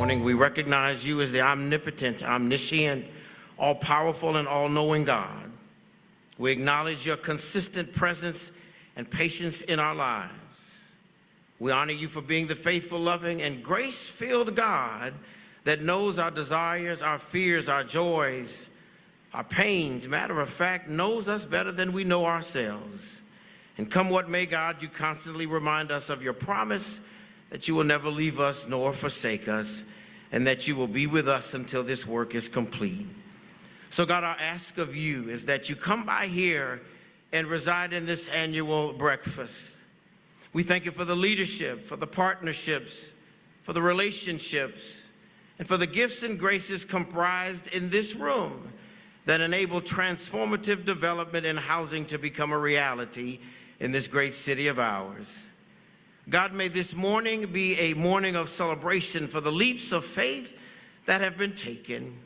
morning. We recognize you as the omnipotent, omniscient, all-powerful, and all-knowing God. We acknowledge your consistent presence and patience in our lives. We honor you for being the faithful, loving, and grace-filled God that knows our desires, our fears, our joys, our pains. Matter of fact, knows us better than we know ourselves. And come what may, God, you constantly remind us of your promise that you will never leave us nor forsake us, and that you will be with us until this work is complete. So God, our ask of you is that you come by here and reside in this annual breakfast. We thank you for the leadership, for the partnerships, for the relationships, and for the gifts and graces comprised in this room that enable transformative development in housing to become a reality in this great city of ours. God, may this morning be a morning of celebration for the leaps of faith that have been taken,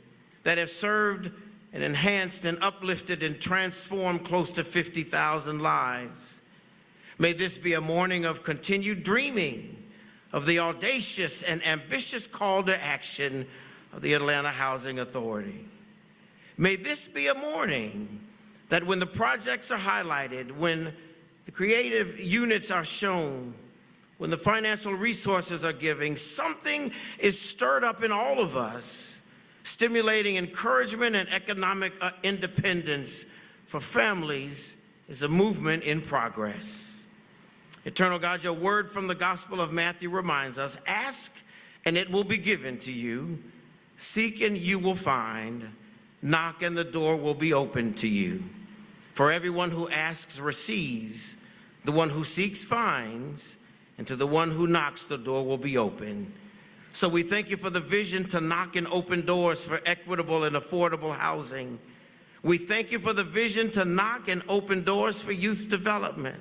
that have served and enhanced and uplifted and transformed close to 50,000 lives. May this be a morning of continued dreaming of the audacious and ambitious call to action of the Atlanta Housing Authority. May this be a morning that when the projects are highlighted, when the creative units are shown, when the financial resources are giving, something is stirred up in all of us, stimulating encouragement and economic independence for families is a movement in progress. Eternal God, your word from the Gospel of Matthew reminds us, ask and it will be given to you, seek and you will find, knock and the door will be opened to you. For everyone who asks receives, the one who seeks finds, and to the one who knocks, the door will be open. So we thank you for the vision to knock and open doors for equitable and affordable housing. We thank you for the vision to knock and open doors for youth development.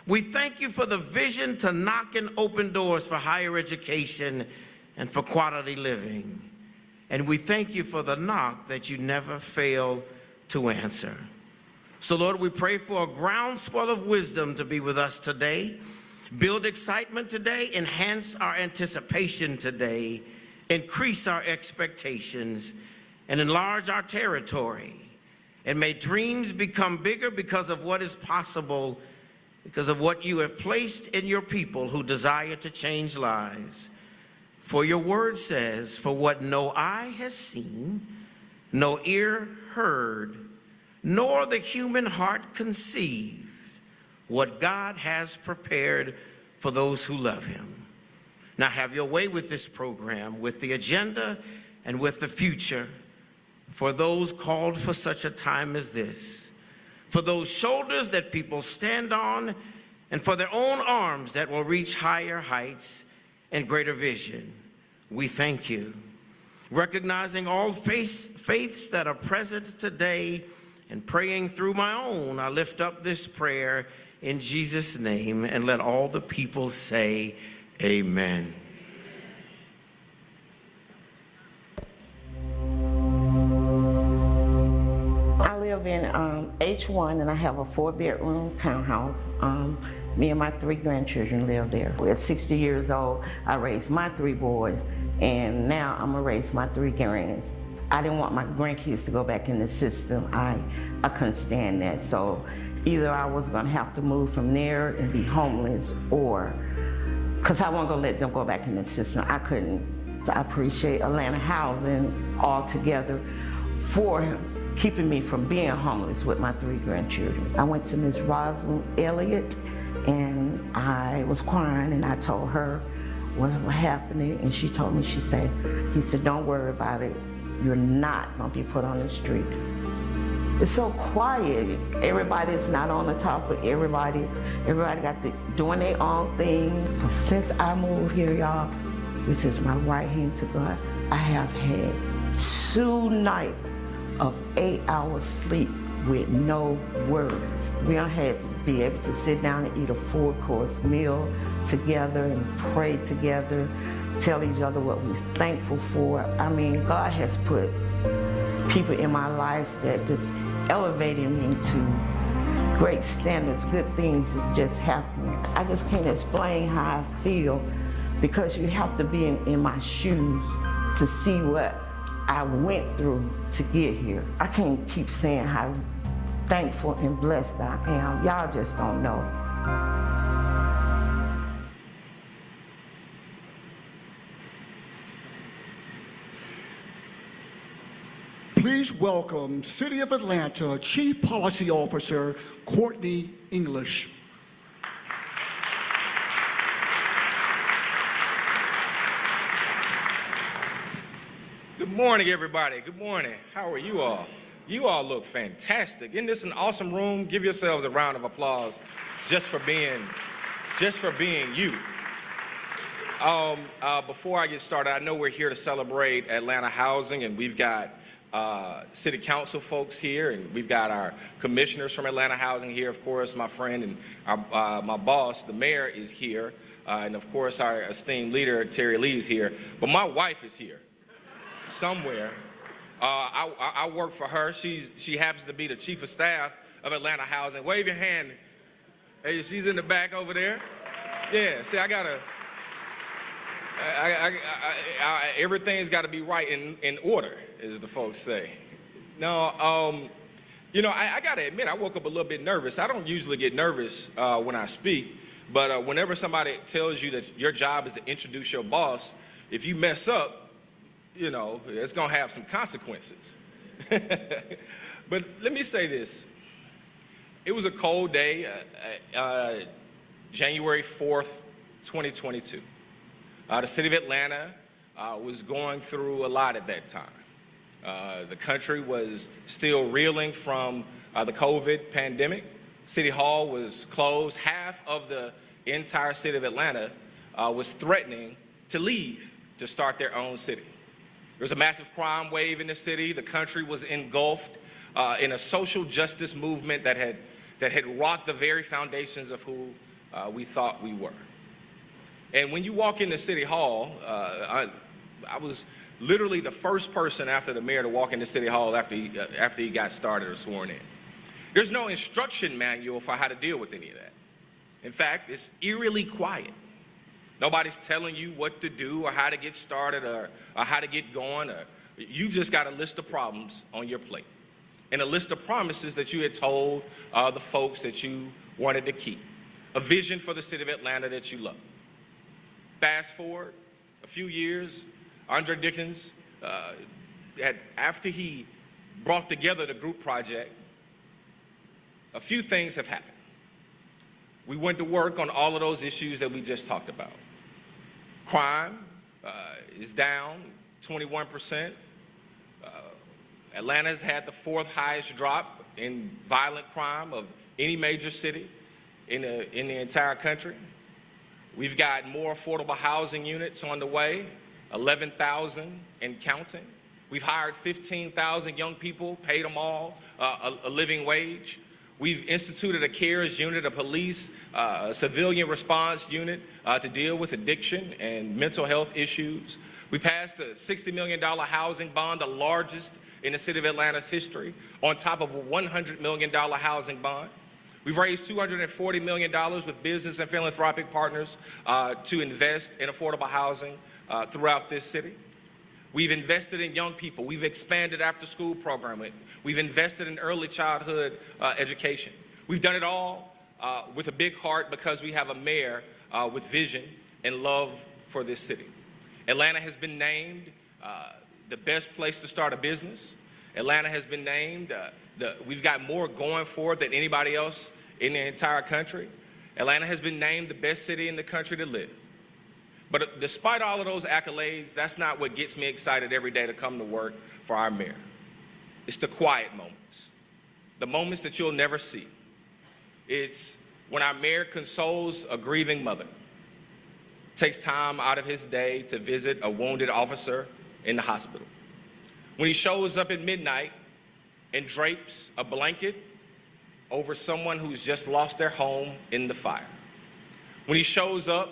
We thank you for the vision to knock and open doors for higher education and for quality living. And we thank you for the knock that you never fail to answer. So Lord, we pray for a groundswell of wisdom to be with us today. Build excitement today, enhance our anticipation today, increase our expectations, and enlarge our territory. And may dreams become bigger because of what is possible, because of what you have placed in your people who desire to change lives. For your word says, for what no eye has seen, no ear heard, nor the human heart conceived, what God has prepared for those who love him. Now have your way with this program, with the agenda and with the future for those called for such a time as this, for those shoulders that people stand on, and for their own arms that will reach higher heights and greater vision. We thank you. Recognizing all faiths that are present today and praying through my own, I lift up this prayer in Jesus' name, and let all the people say amen. I live in H1 and I have a 4-bedroom townhouse. Me and my 3 grandchildren live there. At 60 years old, I raised my 3 boys, and now I'm gonna raise my 3 grands. I didn't want my grandkids to go back in the system. I couldn't stand that. So either I was gonna have to move from there and be homeless, or, cause I wasn't gonna let them go back in the system. I couldn't. So I appreciate Atlanta Housing altogether for keeping me from being homeless with my 3 grandchildren. I went to Miss Rosalind Elliott and I was crying and I told her what was happening, and she told me, he said, don't worry about it. You're not gonna be put on the street. It's so quiet. Everybody's not on the top of everybody. Everybody got doing their own thing. But since I moved here, y'all, this is my right hand to God. I have had 2 nights of 8 hours sleep with no worries. We all had to be able to sit down and eat a 4-course meal together and pray together, tell each other what we're thankful for. I mean, God has put people in my life that just elevated me to great standards. Good things is just happening. I just can't explain how I feel because you have to be in my shoes to see what I went through to get here. I can't keep saying how thankful and blessed I am. Y'all just don't know. Please welcome City of Atlanta Chief Policy Officer Courtney English. Good morning, everybody. Good morning. How are you all? You all look fantastic. Isn't this an awesome room? Give yourselves a round of applause just for being you. Before I get started, I know we're here to celebrate Atlanta housing, and we've got city council folks here, and we've got our commissioners from Atlanta Housing here. Of course, my friend and my boss, the mayor, is here, and of course, our esteemed leader, Terry Lee, is here. But my wife is here somewhere. I work for her. She happens to be the chief of staff of Atlanta Housing. Wave your hand. Hey, she's in the back over there. Yeah. See, everything's got to be right in order, as the folks say. No, you know, I got to admit, I woke up a little bit nervous. I don't usually get nervous when I speak, but whenever somebody tells you that your job is to introduce your boss, if you mess up, you know, it's going to have some consequences. But let me say this. It was a cold day, January 4th, 2022. The city of Atlanta was going through a lot at that time. The country was still reeling from the COVID pandemic. City Hall was closed. Half of the entire city of Atlanta was threatening to leave to start their own city. There was a massive crime wave in the city. The country was engulfed in a social justice movement that had rocked the very foundations of who we thought we were. And when you walk into City Hall, I was literally the first person after the mayor to walk into City Hall after he got started or sworn in. There's no instruction manual for how to deal with any of that. In fact, it's eerily quiet. Nobody's telling you what to do or how to get started or how to get going. You just got a list of problems on your plate and a list of promises that you had told the folks that you wanted to keep. A vision for the city of Atlanta that you love. Fast forward a few years, Andre Dickens, after he brought together the group project, a few things have happened. We went to work on all of those issues that we just talked about. Crime is down 21%. Atlanta's had the 4th highest drop in violent crime of any major city in the entire country. We've got more affordable housing units on the way, 11,000 and counting. We've hired 15,000 young people, paid them all a living wage. We've instituted a CARES unit, a police, civilian response unit to deal with addiction and mental health issues. We passed a $60 million housing bond, the largest in the city of Atlanta's history, on top of a $100 million housing bond. We've raised $240 million with business and philanthropic partners to invest in affordable housing throughout this city. We've invested in young people. We've expanded after-school programming. We've invested in early childhood education. We've done it all with a big heart because we have a mayor with vision and love for this city. Atlanta has been named the best place to start a business. Atlanta has been named, we've got more going for it than anybody else in the entire country. Atlanta has been named the best city in the country to live. But despite all of those accolades, that's not what gets me excited every day to come to work for our mayor. It's the quiet moments, the moments that you'll never see. It's when our mayor consoles a grieving mother, takes time out of his day to visit a wounded officer in the hospital. When he shows up at midnight and drapes a blanket over someone who's just lost their home in the fire. When he shows up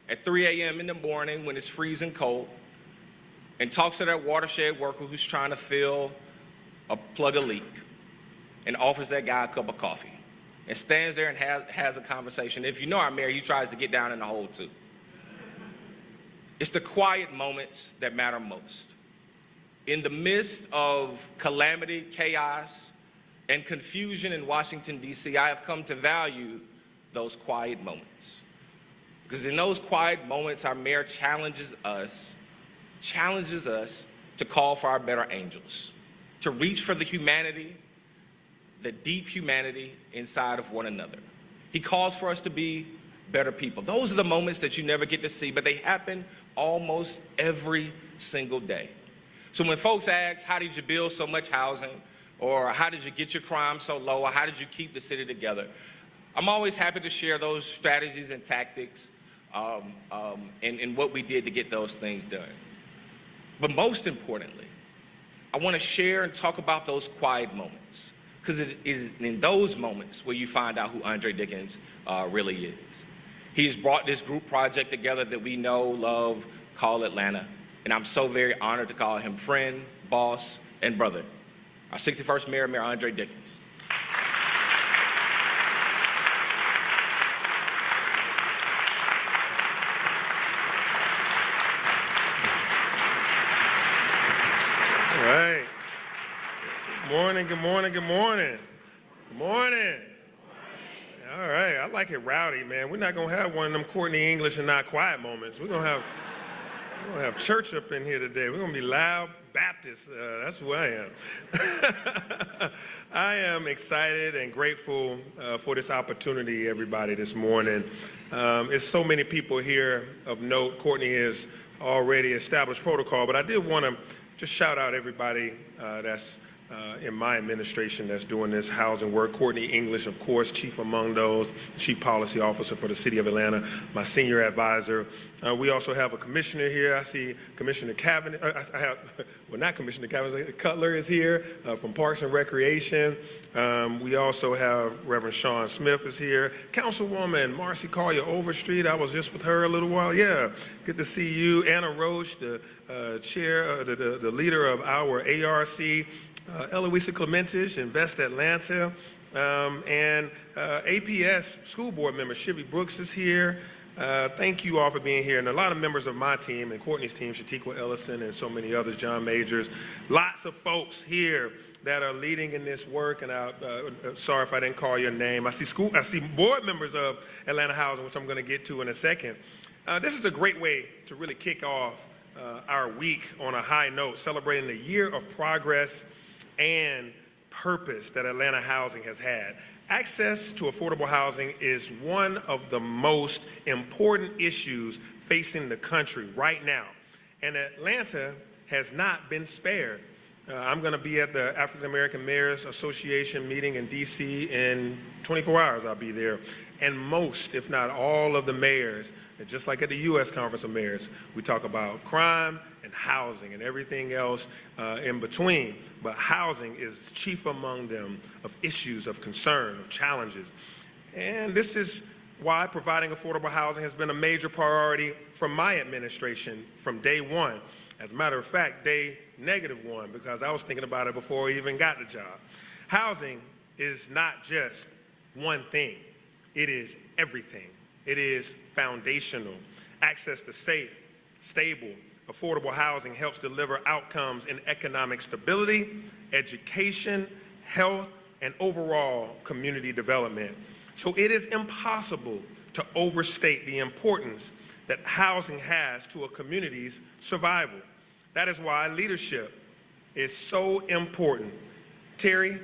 at 3 a.m. in the morning when it's freezing cold and talks to that watershed worker who's trying to plug a leak and offers that guy a cup of coffee and stands there and has a conversation. If you know our mayor, he tries to get down in the hole too. It's the quiet moments that matter most. In the midst of calamity, chaos, and confusion in Washington, D.C., I have come to value those quiet moments. Because in those quiet moments, our mayor challenges us to call for our better angels, to reach for the humanity, the deep humanity inside of one another. He calls for us to be better people. Those are the moments that you never get to see, but they happen almost every single day. So when folks ask, how did you build so much housing? Or how did you get your crime so low? Or how did you keep the city together? I'm always happy to share those strategies and tactics and what we did to get those things done. But most importantly, I want to share and talk about those quiet moments, because it is in those moments where you find out who Andre Dickens really is. He has brought this group project together that we know, love, call Atlanta, and I'm so very honored to call him friend, boss, and brother. Our 61st Mayor, Mayor Andre Dickens. All right. Good morning, good morning, good morning. Good morning. All right, I like it rowdy, man. We're not gonna have one of them Courtney English and not quiet moments. We're gonna have church up in here today. We're gonna be loud Baptist. That's who I am. I am excited and grateful for this opportunity, everybody, this morning. It's so many people here of note. Courtney has already established protocol, but I did want to just shout out everybody that's in my administration that's doing this housing work. Courtney English, of course, chief among those, Chief Policy Officer for the City of Atlanta, my senior advisor. We also have a commissioner here. I see Commissioner Cabinet, not Commissioner Cabinet, Cutler is here from Parks and Recreation. We also have Reverend Sean Smith is here. Councilwoman Marcy Collier Overstreet, I was just with her a little while. Yeah, good to see you. Anna Roche, the chair, the leader of our ARC. Eloisa Clementis, Invest Atlanta, and APS school board member Shivy Brooks is here. Thank you all for being here, and a lot of members of my team and Courtney's team, Shatiqua Ellison and so many others, John Majors. Lots of folks here that are leading in this work, and sorry if I didn't call your name. I see board members of Atlanta Housing, which I'm going to get to in a second. This is a great way to really kick off our week on a high note, celebrating the year of progress and purpose that Atlanta Housing has had. Access to affordable housing is one of the most important issues facing the country right now. And Atlanta has not been spared. I'm going to be at the African American Mayors Association meeting in DC in 24 hours. I'll be there. And most, if not all of the mayors, just like at the U.S. Conference of Mayors, we talk about crime and housing and everything else in between. But housing is chief among them of issues of concern, of challenges. And this is why providing affordable housing has been a major priority from my administration from day one. As a matter of fact, day -1, because I was thinking about it before I even got the job. Housing is not just one thing. It is everything. It is foundational. Access to safe, stable, affordable housing helps deliver outcomes in economic stability, education, health, and overall community development. So it is impossible to overstate the importance that housing has to a community's survival. That is why leadership is so important. Terry,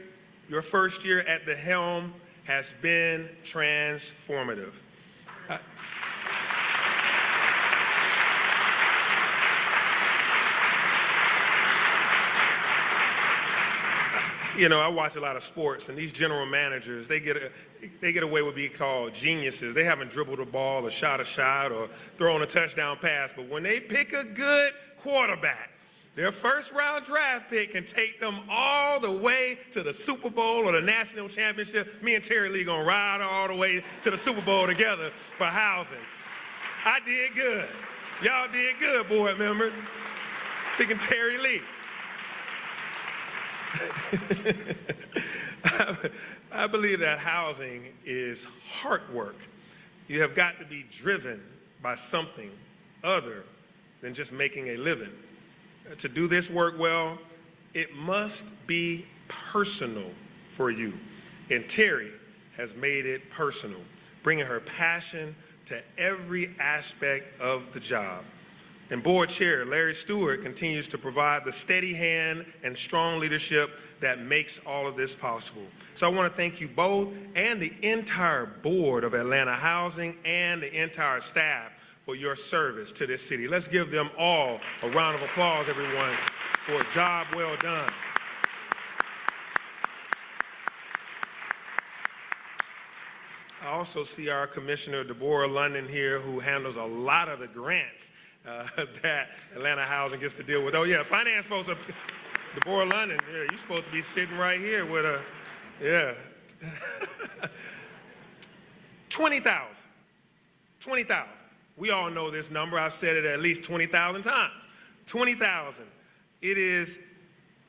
your first year at the helm has been transformative. You know, I watch a lot of sports, and these general managers, they get away with being called geniuses. They haven't dribbled a ball or shot a shot or thrown a touchdown pass, but when they pick a good quarterback, their first round draft pick can take them all the way to the Super Bowl or the national championship. Me and Terry Lee gonna ride all the way to the Super Bowl together for housing. I did good. Y'all did good, board members. Picking Terry Lee. I believe that housing is heart work. You have got to be driven by something other than just making a living. To do this work well, it must be personal for you. And Terry has made it personal, bringing her passion to every aspect of the job. And Board Chair Larry Stewart continues to provide the steady hand and strong leadership that makes all of this possible. So I want to thank you both and the entire board of Atlanta Housing and the entire staff for your service to this city. Let's give them all a round of applause, everyone, for a job well done. I also see our Commissioner Deborah London here, who handles a lot of the grants that Atlanta Housing gets to deal with. Oh yeah, finance folks are, Deborah London, yeah, you're supposed to be sitting right here with a, yeah. 20,000, 20,000. We all know this number. I've said it at least 20,000 times. 20,000. It is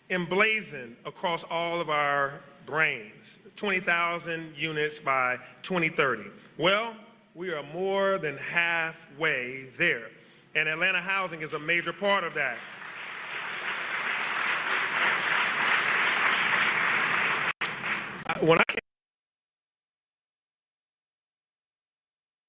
emblazoned across all of our brains. 20,000 units by 2030. Well, we are more than halfway there. And Atlanta Housing is a major part of that. When I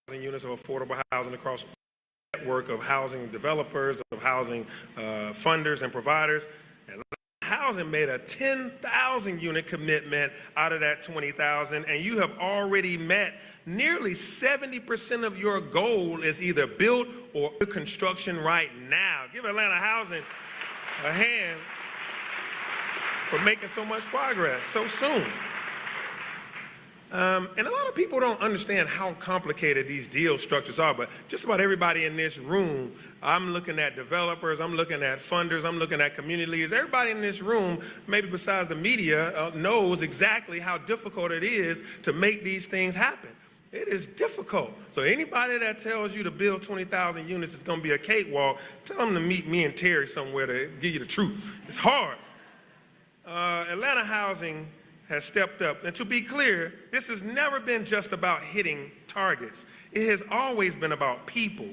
came units of affordable housing across a network of housing developers, of housing funders and providers, Atlanta Housing made a 10,000 unit commitment out of that 20,000, and you have already met nearly 70% of your goal is either built or construction right now. Give Atlanta Housing a hand for making so much progress so soon. And a lot of people don't understand how complicated these deal structures are, but just about everybody in this room, I'm looking at developers, I'm looking at funders, I'm looking at community leaders. Everybody in this room, maybe besides the media, knows exactly how difficult it is to make these things happen. It is difficult. So anybody that tells you to build 20,000 units is going to be a cakewalk, tell them to meet me and Terry somewhere to give you the truth. It's hard. Atlanta Housing has stepped up. And to be clear, this has never been just about hitting targets. It has always been about people,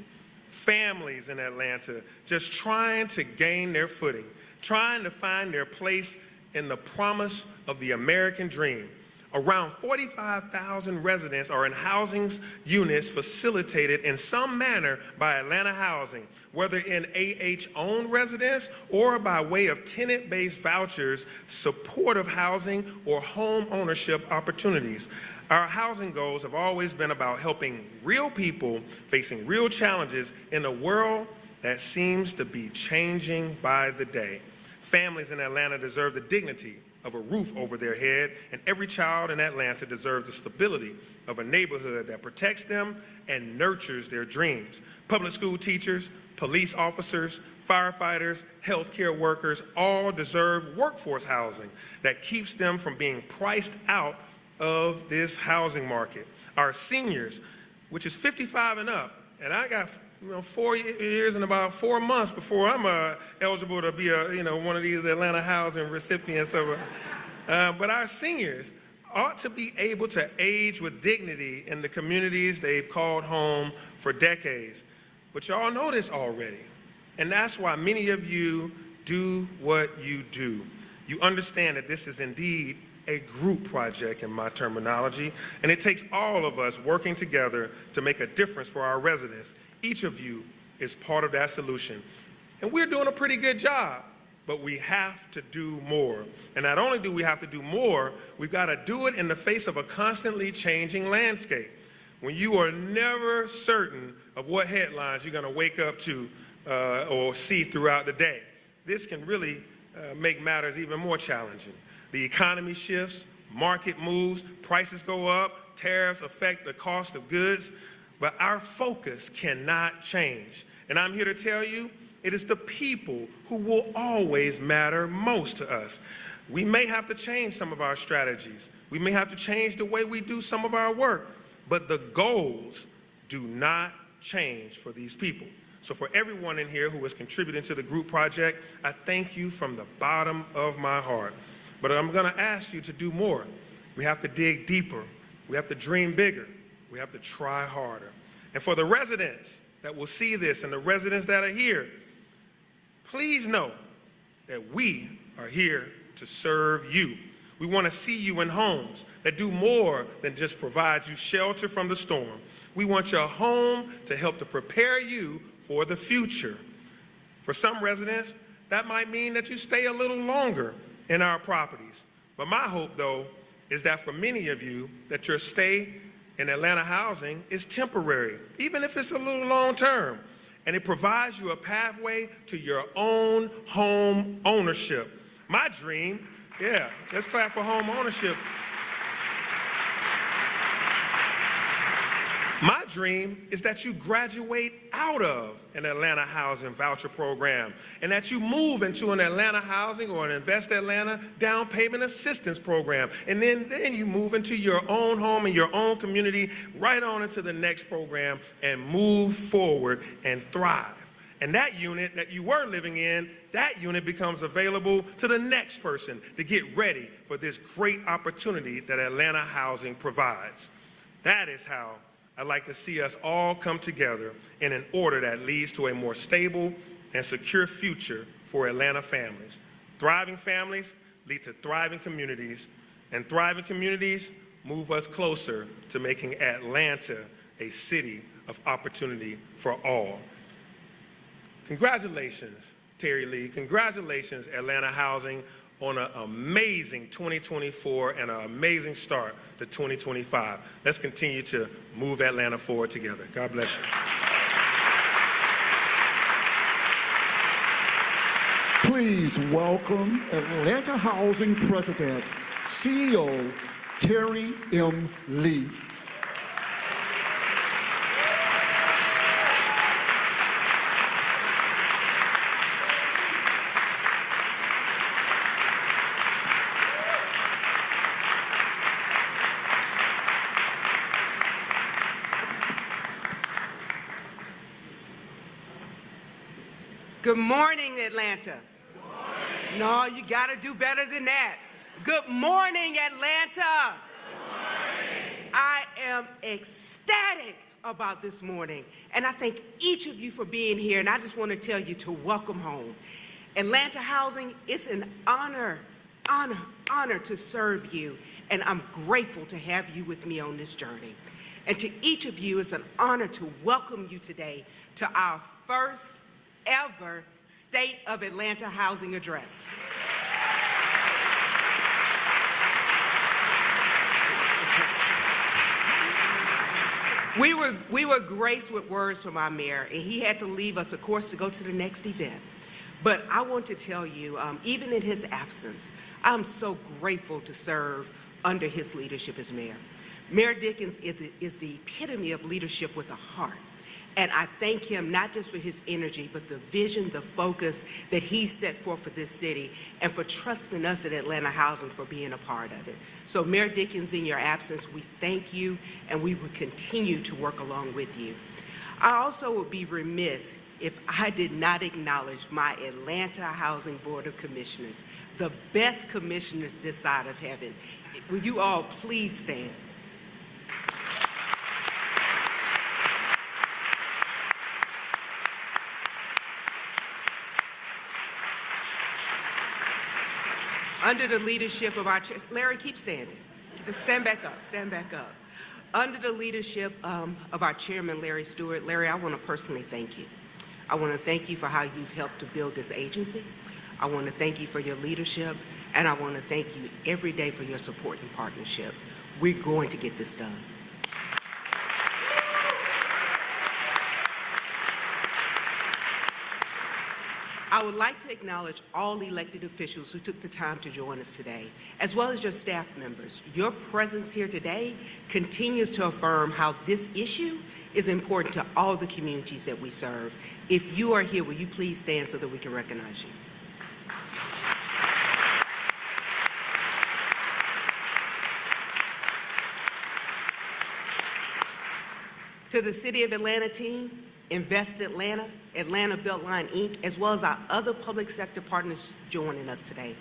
families in Atlanta, just trying to gain their footing, trying to find their place in the promise of the American dream. Around 45,000 residents are in housing units facilitated in some manner by Atlanta Housing, whether in AH-owned residence or by way of tenant-based vouchers, supportive housing, or home ownership opportunities. Our housing goals have always been about helping real people facing real challenges in a world that seems to be changing by the day. Families in Atlanta deserve the dignity of a roof over their head, and every child in Atlanta deserves the stability of a neighborhood that protects them and nurtures their dreams. Public school teachers, police officers, firefighters, healthcare workers all deserve workforce housing that keeps them from being priced out of this housing market. Our seniors, which is 55 and up, and I got 4 years and about 4 months before I'm eligible to be one of these Atlanta Housing recipients of but our seniors ought to be able to age with dignity in the communities they've called home for decades. But y'all know this already. And that's why many of you do what you do. You understand that this is indeed a group project in my terminology, and it takes all of us working together to make a difference for our residents. Each of you is part of that solution. And we're doing a pretty good job, but we have to do more. And not only do we have to do more, we've got to do it in the face of a constantly changing landscape. When you are never certain of what headlines you're going to wake up to or see throughout the day, this can really make matters even more challenging. The economy shifts, market moves, prices go up, tariffs affect the cost of goods, but our focus cannot change. And I'm here to tell you, it is the people who will always matter most to us. We may have to change some of our strategies. We may have to change the way we do some of our work, but the goals do not change for these people. So for everyone in here who is contributing to the group project, I thank you from the bottom of my heart. But I'm gonna ask you to do more. We have to dig deeper. We have to dream bigger. We have to try harder. And for the residents that will see this and the residents that are here, please know that we are here to serve you. We want to see you in homes that do more than just provide you shelter from the storm. We want your home to help to prepare you for the future. For some residents, that might mean that you stay a little longer in our properties. But my hope, though, is that for many of you, that your stay in Atlanta housing is temporary, even if it's a little long term, and it provides you a pathway to your own home ownership. My dream, yeah, let's clap for home ownership. My dream is that you graduate out of an Atlanta housing voucher program and that you move into an Atlanta housing or an Invest Atlanta down payment assistance program. And then you move into your own home and your own community, right on into the next program and move forward and thrive. And that unit that you were living in, that unit becomes available to the next person to get ready for this great opportunity that Atlanta housing provides. That is how I'd like to see us all come together in an order that leads to a more stable and secure future for Atlanta families. Thriving families lead to thriving communities, and thriving communities move us closer to making Atlanta a city of opportunity for all. Congratulations, Terry Lee. Congratulations, Atlanta Housing, on an amazing 2024 and an amazing start to 2025. Let's continue to move Atlanta forward together. God bless you. Please welcome Atlanta Housing President, CEO Terry M. Lee. Good morning, Atlanta. Good morning. No, you got to do better than that. Good morning, Atlanta. Good morning. I am ecstatic about this morning, and I thank each of you for being here, and I just want to tell you to welcome home. Atlanta Housing, it's an honor to serve you, and I'm grateful to have you with me on this journey. And to each of you, it's an honor to welcome you today to our first ever State of Atlanta Housing Address. We were graced with words from our mayor, and he had to leave us, of course, to go to the next event. But I want to tell you, even in his absence, I'm so grateful to serve under his leadership as mayor. Mayor Dickens is the epitome of leadership with a heart. And I thank him not just for his energy, but the vision, the focus that he set forth for this city, and for trusting us at Atlanta Housing for being a part of it. So Mayor Dickens, in your absence, we thank you, and we will continue to work along with you. I also would be remiss if I did not acknowledge my Atlanta Housing Board of Commissioners, the best commissioners this side of heaven. Will you all please stand? Under the leadership of our chair, Larry, keep standing. Just stand back up, stand back up. Under the leadership of our chairman, Larry Stewart, Larry, I want to personally thank you. I want to thank you for how you've helped to build this agency. I want to thank you for your leadership, and I want to thank you every day for your support and partnership. We're going to get this done. I would like to acknowledge all elected officials who took the time to join us today, as well as your staff members. Your presence here today continues to affirm how this issue is important to all the communities that we serve. If you are here, will you please stand so that we can recognize you? To the City of Atlanta team, Invest Atlanta, Atlanta Beltline Inc., as well as our other public sector partners joining us today,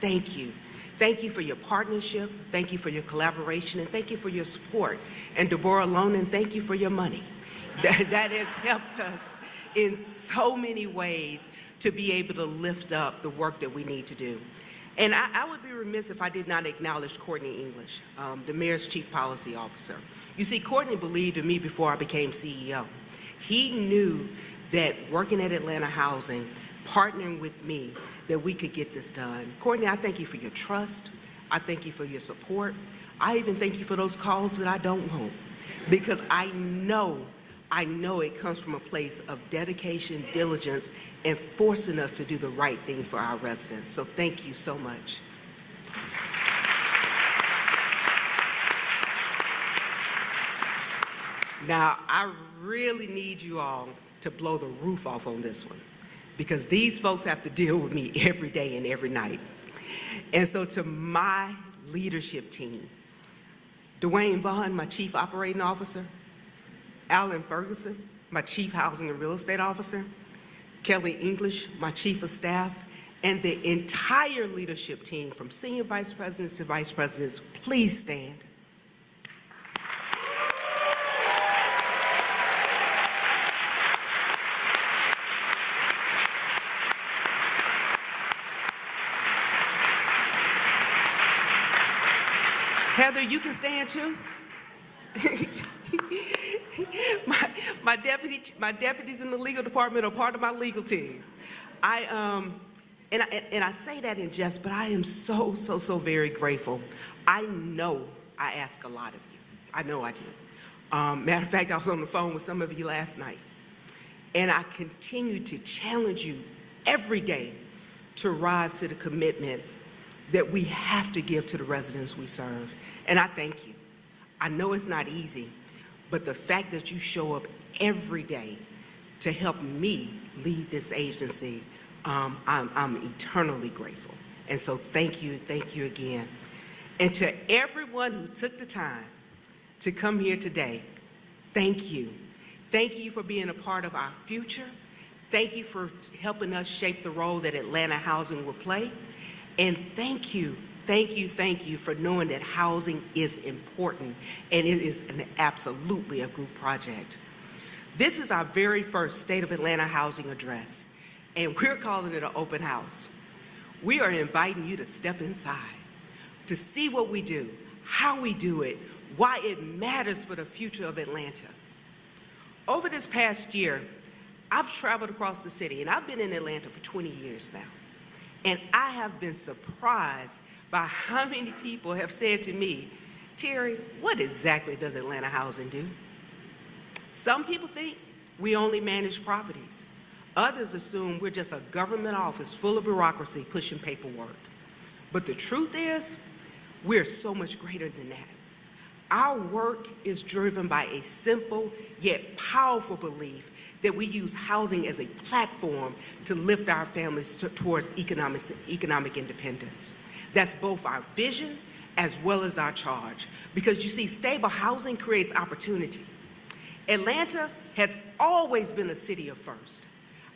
thank you. Thank you for your partnership, thank you for your collaboration, and thank you for your support. And Deborah Lonan, thank you for your money. That has helped us in so many ways to be able to lift up the work that we need to do. And I would be remiss if I did not acknowledge Courtney English, the mayor's chief policy officer. You see, Courtney believed in me before I became CEO. He knew that working at Atlanta Housing, partnering with me, that we could get this done. Courtney, I thank you for your trust. I thank you for your support. I even thank you for those calls that I don't want, because I know it comes from a place of dedication, diligence, and forcing us to do the right thing for our residents. So thank you so much. Now, I really need you all to blow the roof off on this one, because these folks have to deal with me every day and every night. And so to my leadership team, Dwayne Vaughn, my chief operating officer, Alan Ferguson, my chief housing and real estate officer, Kelly English, my chief of staff, and the entire leadership team from senior vice presidents to vice presidents, please stand. Heather, you can stand too. My deputies in the legal department are part of my legal team. And I say that in jest, but I am so very grateful. I know I ask a lot of you. I know I do. Matter of fact, I was on the phone with some of you last night, and I continue to challenge you every day to rise to the commitment that we have to give to the residents we serve. And I thank you. I know it's not easy, but the fact that you show up every day to help me lead this agency, I'm eternally grateful. And so thank you again. And to everyone who took the time to come here today, thank you. Thank you for being a part of our future. Thank you for helping us shape the role that Atlanta Housing will play. And thank you for knowing that housing is important, and it is absolutely a group project. This is our very first State of Atlanta Housing Address, and we're calling it an open house. We are inviting you to step inside, to see what we do, how we do it, why it matters for the future of Atlanta. Over this past year, I've traveled across the city, and I've been in Atlanta for 20 years now. And I have been surprised by how many people have said to me, Terry, what exactly does Atlanta Housing do? Some people think we only manage properties. Others assume we're just a government office full of bureaucracy pushing paperwork. But the truth is, we're so much greater than that. Our work is driven by a simple yet powerful belief that we use housing as a platform to lift our families towards economic independence. That's both our vision as well as our charge. Because you see, stable housing creates opportunity. Atlanta has always been a city of first.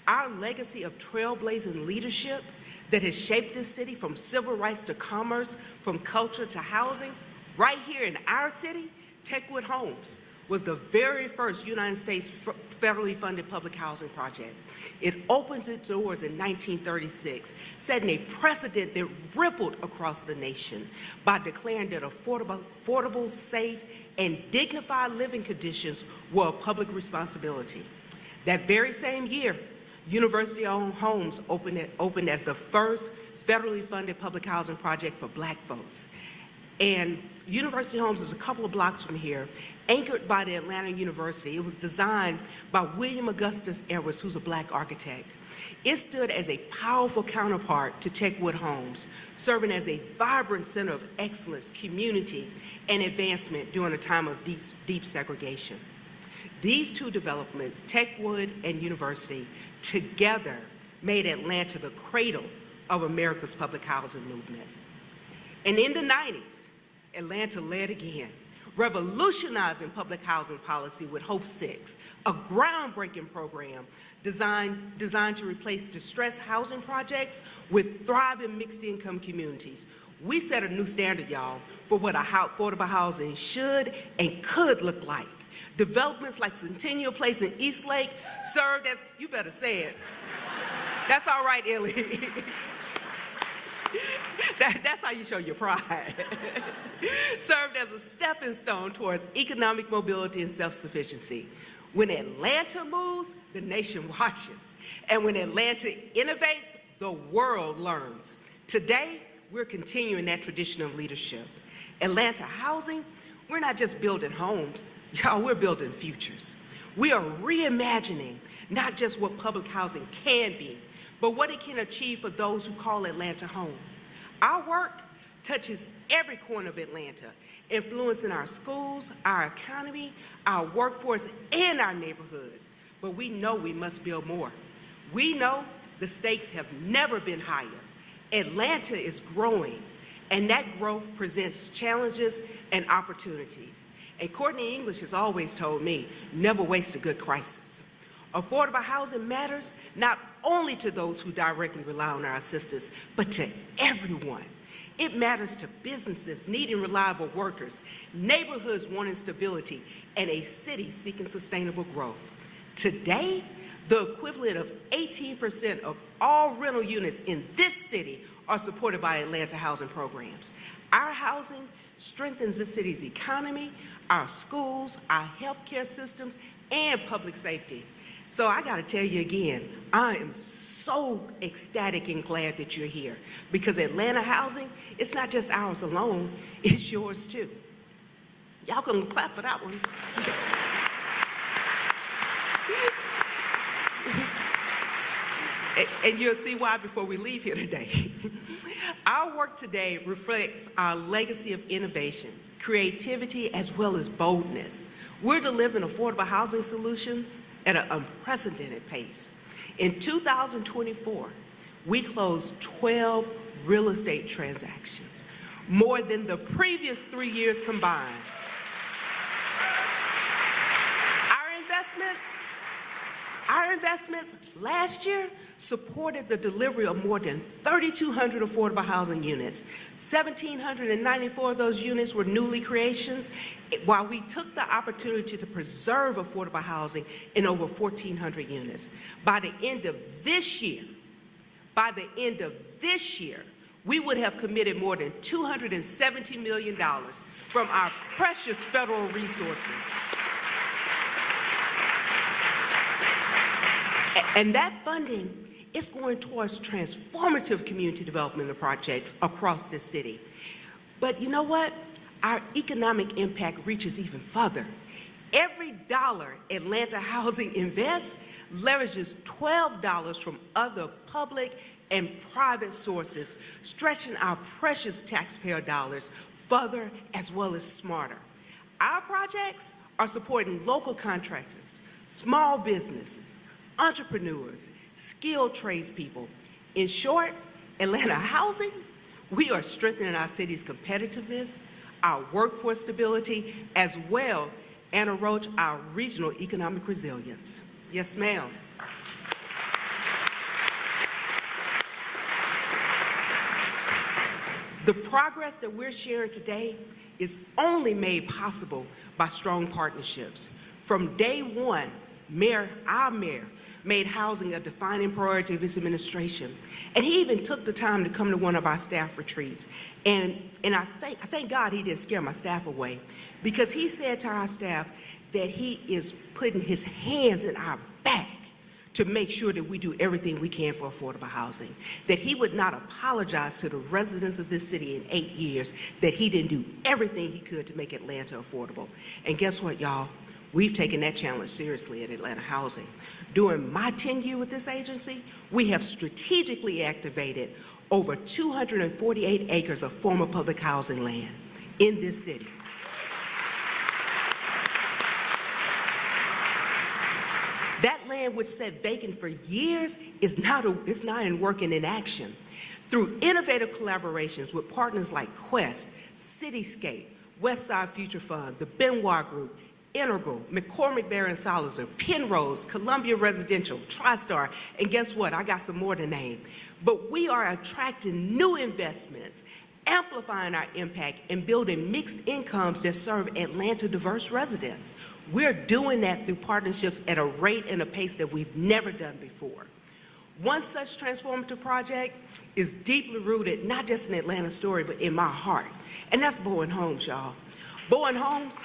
Our legacy of trailblazing leadership that has shaped this city from civil rights to commerce, from culture to housing, right here in our city, Techwood Homes was the very first United States federally funded public housing project. It opens its doors in 1936, setting a precedent that rippled across the nation by declaring that affordable, safe, and dignified living conditions were a public responsibility. That very same year, University-owned homes opened as the first federally funded public housing project for Black folks. And University Homes is a couple of blocks from here, anchored by the Atlanta University. It was designed by William Augustus Edwards, who's a Black architect. It stood as a powerful counterpart to Techwood Homes, serving as a vibrant center of excellence, community, and advancement during a time of deep segregation. These two developments, Techwood and University, together made Atlanta the cradle of America's public housing movement. And in the 90s, Atlanta led again, revolutionizing public housing policy with Hope 6, a groundbreaking program designed to replace distressed housing projects with thriving mixed-income communities. We set a new standard, y'all, for what affordable housing should and could look like. Developments like Centennial Place and Eastlake served as, you better say it. That's all right, Illy. That's how you show your pride. Served as a stepping stone towards economic mobility and self-sufficiency. When Atlanta moves, the nation watches. And when Atlanta innovates, the world learns. Today, we're continuing that tradition of leadership. Atlanta Housing, we're not just building homes, y'all, we're building futures. We are reimagining not just what public housing can be, but what it can achieve for those who call Atlanta home. Our work touches every corner of Atlanta, influencing our schools, our economy, our workforce, and our neighborhoods. But we know we must build more. We know the stakes have never been higher. Atlanta is growing, and that growth presents challenges and opportunities. And Courtney English has always told me, never waste a good crisis. Affordable housing matters not only to those who directly rely on our assistance, but to everyone. It matters to businesses needing reliable workers, neighborhoods wanting stability, and a city seeking sustainable growth. Today, the equivalent of 18% of all rental units in this city are supported by Atlanta housing programs. Our housing strengthens the city's economy, our schools, our healthcare systems, and public safety. So I gotta tell you again, I am so ecstatic and glad that you're here, because Atlanta housing, it's not just ours alone, it's yours too. Y'all can clap for that one. And you'll see why before we leave here today. Our work today reflects our legacy of innovation, creativity, as well as boldness. We're delivering affordable housing solutions at an unprecedented pace. In 2024, we closed 12 real estate transactions, more than the previous 3 years combined. Our investments last year supported the delivery of more than 3,200 affordable housing units. 1,794 of those units were newly creations, while we took the opportunity to preserve affordable housing in over 1,400 units. By the end of this year, we would have committed more than $270 million from our precious federal resources. And that funding is going towards transformative community development projects across the city. But you know what? Our economic impact reaches even further. Every dollar Atlanta Housing invests leverages $12 from other public and private sources, stretching our precious taxpayer dollars further as well as smarter. Our projects are supporting local contractors, small businesses, entrepreneurs, skilled tradespeople. In short, Atlanta Housing, we are strengthening our city's competitiveness, our workforce stability, as well, Anna Roach, our regional economic resilience. Yes, ma'am. The progress that we're sharing today is only made possible by strong partnerships. From day one, our mayor, made housing a defining priority of his administration. And he even took the time to come to one of our staff retreats. And I thank God he didn't scare my staff away, because he said to our staff that he is putting his hands in our back to make sure that we do everything we can for affordable housing, that he would not apologize to the residents of this city in 8 years, that he didn't do everything he could to make Atlanta affordable. And guess what, y'all? We've taken that challenge seriously at Atlanta Housing. During my tenure with this agency, we have strategically activated over 248 acres of former public housing land in this city. That land, which sat vacant for years, is now in work and in action. Through innovative collaborations with partners like Quest, Cityscape, Westside Future Fund, the Benoit Group, Integral, McCormick Barron Salazar, Penrose, Columbia Residential, TriStar, and guess what? I got some more to name. But we are attracting new investments, amplifying our impact, and building mixed incomes that serve Atlanta diverse residents. We're doing that through partnerships at a rate and a pace that we've never done before. One such transformative project is deeply rooted, not just in Atlanta's story, but in my heart. And that's Bowen Homes, y'all. Bowen Homes,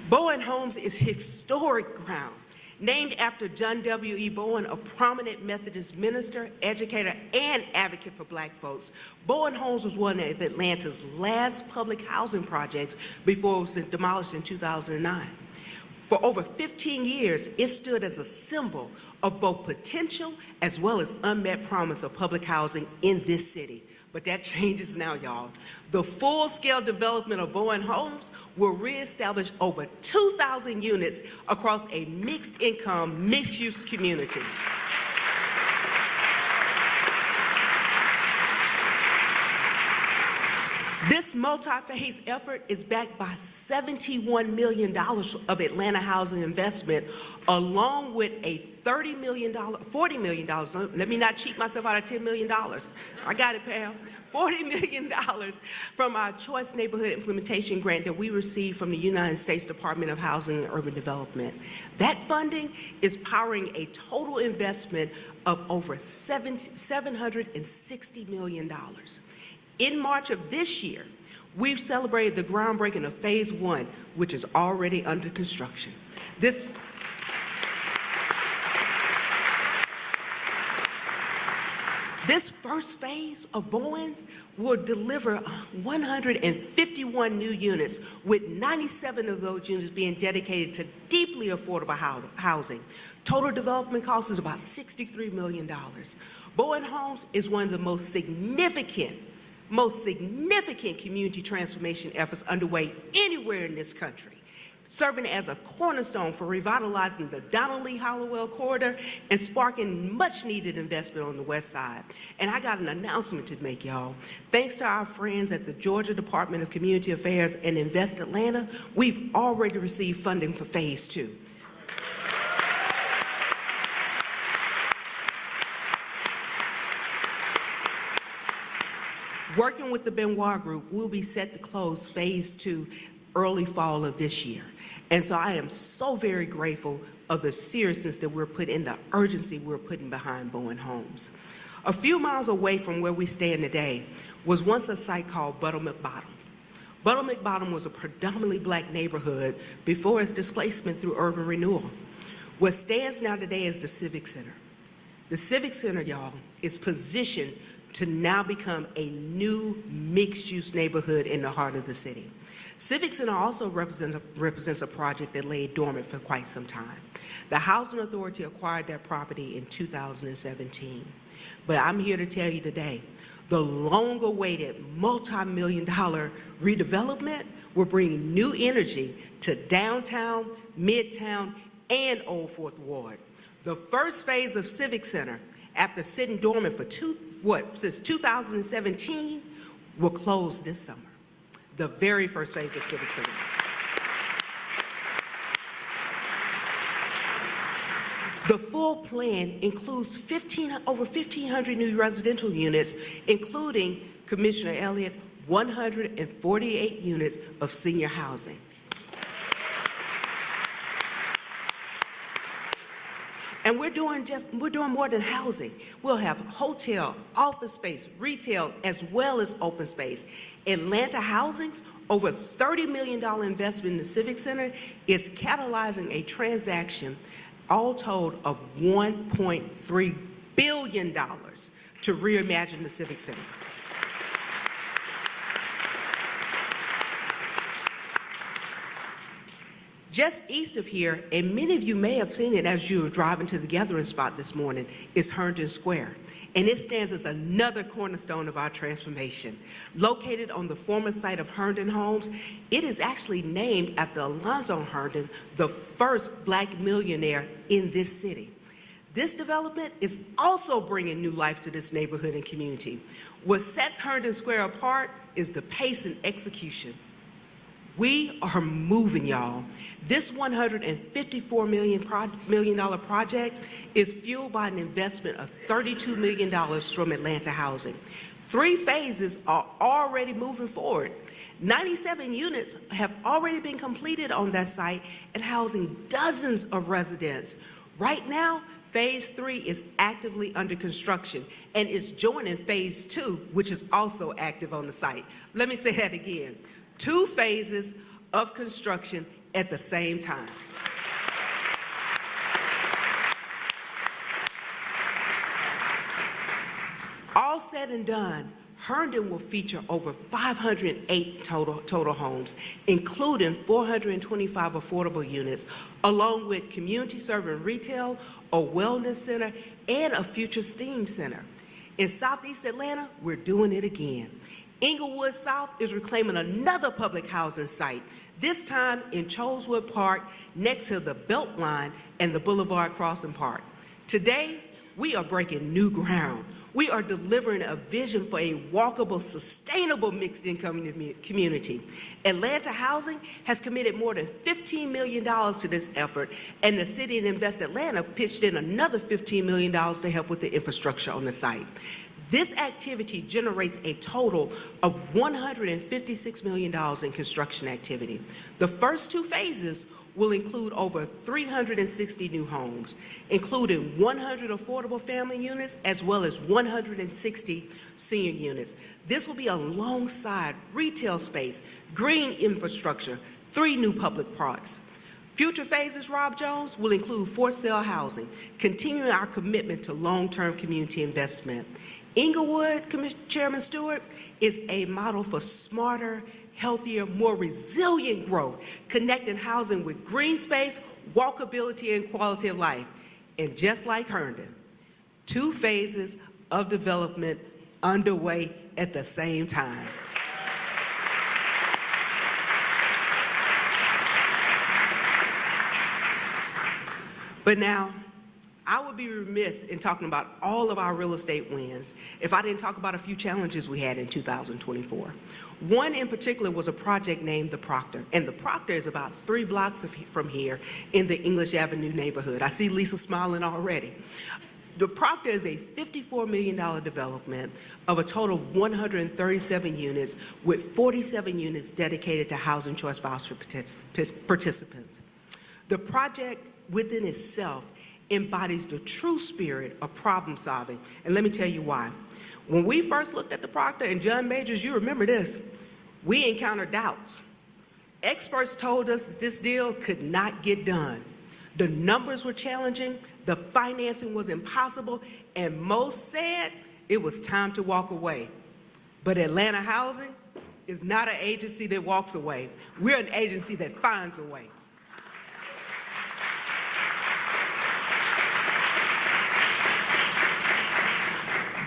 Bowen Homes is historic ground, named after John W.E. Bowen, a prominent Methodist minister, educator, and advocate for black folks. Bowen Homes was one of Atlanta's last public housing projects before it was demolished in 2009. For over 15 years, it stood as a symbol of both potential as well as unmet promise of public housing in this city. But that changes now, y'all. The full-scale development of Bowen Homes will reestablish over 2,000 units across a mixed-income, mixed-use community. This multi-phase effort is backed by $71 million of Atlanta housing investment, along with a $40 million, let me not cheat myself out of $10 million. I got it, Pam. $40 million from our Choice Neighborhood Implementation Grant that we received from the United States Department of Housing and Urban Development. That funding is powering a total investment of over $760 million. In March of this year, we've celebrated the groundbreaking of Phase 1, which is already under construction. This first phase of Bowen will deliver 151 new units, with 97 of those units being dedicated to deeply affordable housing. Total development cost is about $63 million. Bowen Homes is one of the most significant community transformation efforts underway anywhere in this country, serving as a cornerstone for revitalizing the Donald Lee Hollowell corridor and sparking much needed investment on the west side. And I got an announcement to make, y'all. Thanks to our friends at the Georgia Department of Community Affairs and Invest Atlanta, we've already received funding for Phase 2. Working with the Benoit Group, we'll be set to close Phase 2 early fall of this year. And so I am so very grateful of the seriousness that we're putting, the urgency we're putting behind Bowen Homes. A few miles away from where we stand today was once a site called Buttermilk Bottom. Buttermilk Bottom was a predominantly black neighborhood before its displacement through urban renewal. What stands now today is the Civic Center. The Civic Center, y'all, is positioned to now become a new mixed-use neighborhood in the heart of the city. Civic Center also represents a project that lay dormant for quite some time. The Housing Authority acquired that property in 2017. But I'm here to tell you today, the long-awaited multi-million-dollar redevelopment will bring new energy to downtown, midtown, and Old Fourth Ward. The first phase of Civic Center, after sitting dormant for since 2017, will close this summer. The very first phase of Civic Center. The full plan includes over 1,500 new residential units, including, Commissioner Elliott, 148 units of senior housing. And we're doing more than housing. We'll have hotel, office space, retail, as well as open space. Atlanta Housing's over $30 million investment in the Civic Center is catalyzing a transaction, all told, of $1.3 billion to reimagine the Civic Center. Just east of here, and many of you may have seen it as you were driving to the gathering spot this morning, is Herndon Square. And it stands as another cornerstone of our transformation. Located on the former site of Herndon Homes, it is actually named after Alonzo Herndon, the first black millionaire in this city. This development is also bringing new life to this neighborhood and community. What sets Herndon Square apart is the pace and execution. We are moving, y'all. This $154 million project is fueled by an investment of $32 million from Atlanta Housing. 3 phases are already moving forward. 97 units have already been completed on that site and housing dozens of residents. Right now, Phase 3 is actively under construction and is joining Phase 2, which is also active on the site. Let me say that again. 2 phases of construction at the same time. All said and done, Herndon will feature over 508 total homes, including 425 affordable units, along with community-serving retail, a wellness center, and a future STEAM center. In Southeast Atlanta, we're doing it again. Inglewood South is reclaiming another public housing site, this time in Choleswood Park, next to the Beltline and the Boulevard Crossing Park. Today, we are breaking new ground. We are delivering a vision for a walkable, sustainable mixed-income community. Atlanta Housing has committed more than $15 million to this effort, and the City and Invest Atlanta pitched in another $15 million to help with the infrastructure on the site. This activity generates a total of $156 million in construction activity. The first 2 phases will include over 360 new homes, including 100 affordable family units as well as 160 senior units. This will be alongside retail space, green infrastructure, 3 new public parks. Future phases, Rob Jones, will include for-sale housing, continuing our commitment to long-term community investment. Inglewood, Chairman Stewart, is a model for smarter, healthier, more resilient growth, connecting housing with green space, walkability, and quality of life. And just like Herndon, 2 phases of development underway at the same time. But now, I would be remiss in talking about all of our real estate wins if I didn't talk about a few challenges we had in 2024. One in particular was a project named The Proctor, and The Proctor is about 3 blocks from here in the English Avenue neighborhood. I see Lisa smiling already. The Proctor is a $54 million development of a total of 137 units with 47 units dedicated to housing choice voucher participants. The project within itself embodies the true spirit of problem solving. And let me tell you why. When we first looked at the Proctor, and John Majors, you remember this, we encountered doubts. Experts told us this deal could not get done. The numbers were challenging, the financing was impossible, and most said it was time to walk away. But Atlanta Housing is not an agency that walks away. We're an agency that finds a way.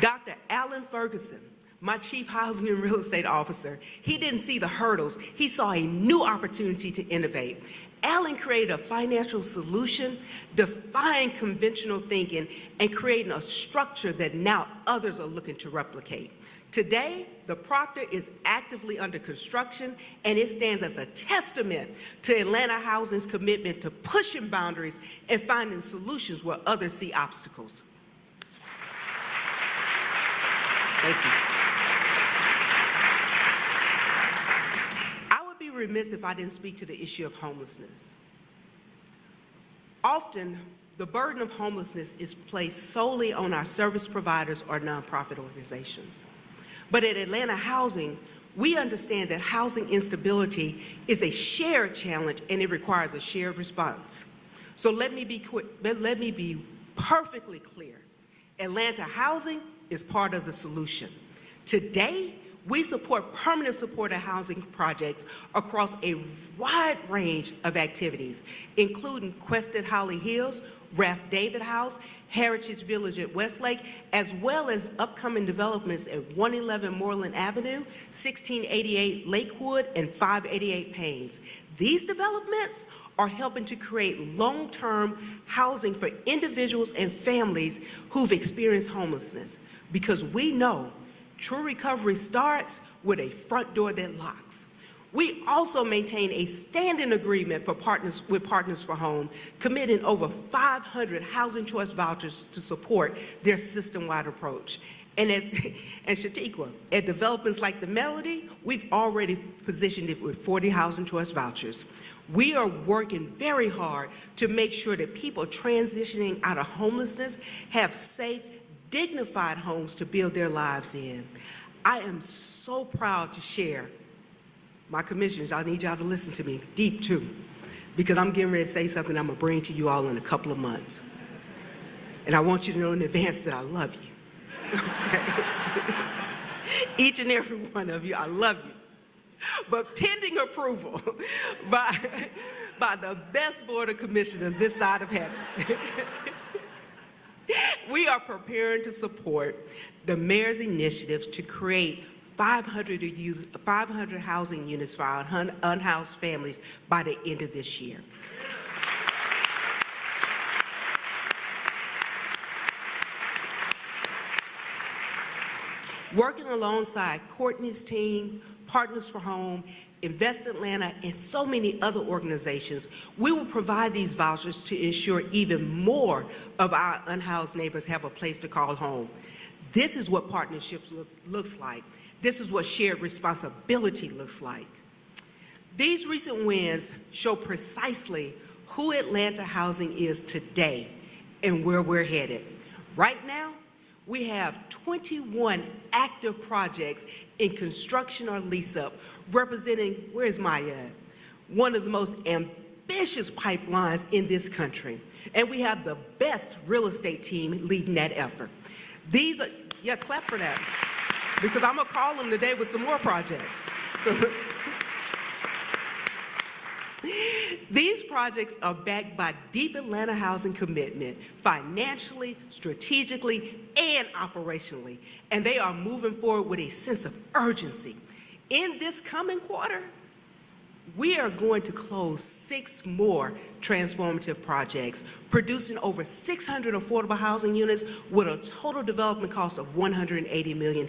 Dr. Alan Ferguson, my chief housing and real estate officer, he didn't see the hurdles. He saw a new opportunity to innovate. Alan created a financial solution, defying conventional thinking, and creating a structure that now others are looking to replicate. Today, the Proctor is actively under construction, and it stands as a testament to Atlanta Housing's commitment to pushing boundaries and finding solutions where others see obstacles. Thank you. I would be remiss if I didn't speak to the issue of homelessness. Often, the burden of homelessness is placed solely on our service providers or nonprofit organizations. But at Atlanta Housing, we understand that housing instability is a shared challenge and it requires a shared response. So let me be perfectly clear. Atlanta Housing is part of the solution. Today, we support permanent supported housing projects across a wide range of activities, including Quest at Holly Hills, Ralph David House, Heritage Village at Westlake, as well as upcoming developments at 111 Moreland Avenue, 1688 Lakewood, and 588 Paynes. These developments are helping to create long-term housing for individuals and families who've experienced homelessness, because we know true recovery starts with a front door that locks. We also maintain a standing agreement with Partners for Home, committing over 500 housing choice vouchers to support their system-wide approach. And Shatiqua, at developments like the Melody, we've already positioned it with 40 housing choice vouchers. We are working very hard to make sure that people transitioning out of homelessness have safe, dignified homes to build their lives in. I am so proud to share, my commissioners, I need y'all to listen to me deep too, because I'm getting ready to say something I'm gonna bring to you all in a couple of months. And I want you to know in advance that I love you. Okay? Each and every one of you, I love you. But pending approval by the best board of commissioners this side of heaven, we are preparing to support the mayor's initiatives to create 500 housing units for our unhoused families by the end of this year. Working alongside Courtney's team, Partners for Home, Invest Atlanta, and so many other organizations, we will provide these vouchers to ensure even more of our unhoused neighbors have a place to call home. This is what partnerships looks like. This is what shared responsibility looks like. These recent wins show precisely who Atlanta Housing is today and where we're headed. Right now, we have 21 active projects in construction or lease up, representing, where's Maya? One of the most ambitious pipelines in this country. And we have the best real estate team leading that effort. These are, yeah, clap for that, because I'm gonna call them today with some more projects. These projects are backed by deep Atlanta housing commitment, financially, strategically, and operationally, and they are moving forward with a sense of urgency. In this coming quarter, we are going to close 6 more transformative projects, producing over 600 affordable housing units with a total development cost of $180 million,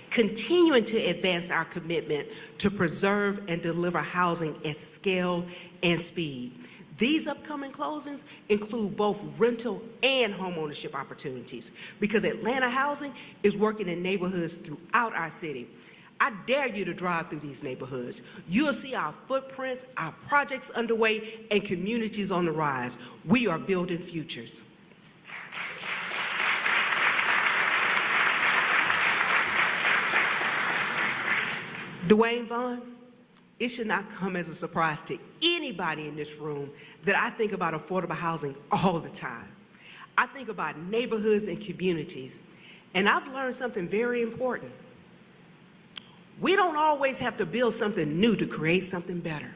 continuing to advance our commitment to preserve and deliver housing at scale and speed. These upcoming closings include both rental and homeownership opportunities, because Atlanta Housing is working in neighborhoods throughout our city. I dare you to drive through these neighborhoods. You'll see our footprints, our projects underway, and communities on the rise. We are building futures. Dwayne Vaughn, it should not come as a surprise to anybody in this room that I think about affordable housing all the time. I think about neighborhoods and communities, and I've learned something very important. We don't always have to build something new to create something better.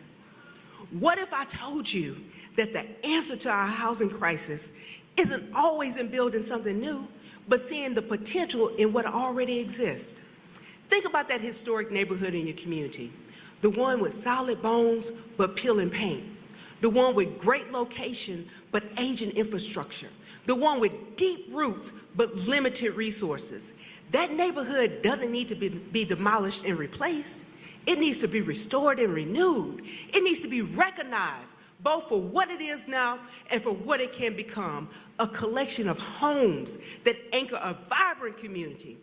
What if I told you that the answer to our housing crisis isn't always in building something new, but seeing the potential in what already exists? Think about that historic neighborhood in your community, the one with solid bones but peeling paint, the one with great location but aging infrastructure, the one with deep roots but limited resources. That neighborhood doesn't need to be demolished and replaced. It needs to be restored and renewed. It needs to be recognized both for what it is now and for what it can become, a collection of homes that anchor a vibrant community.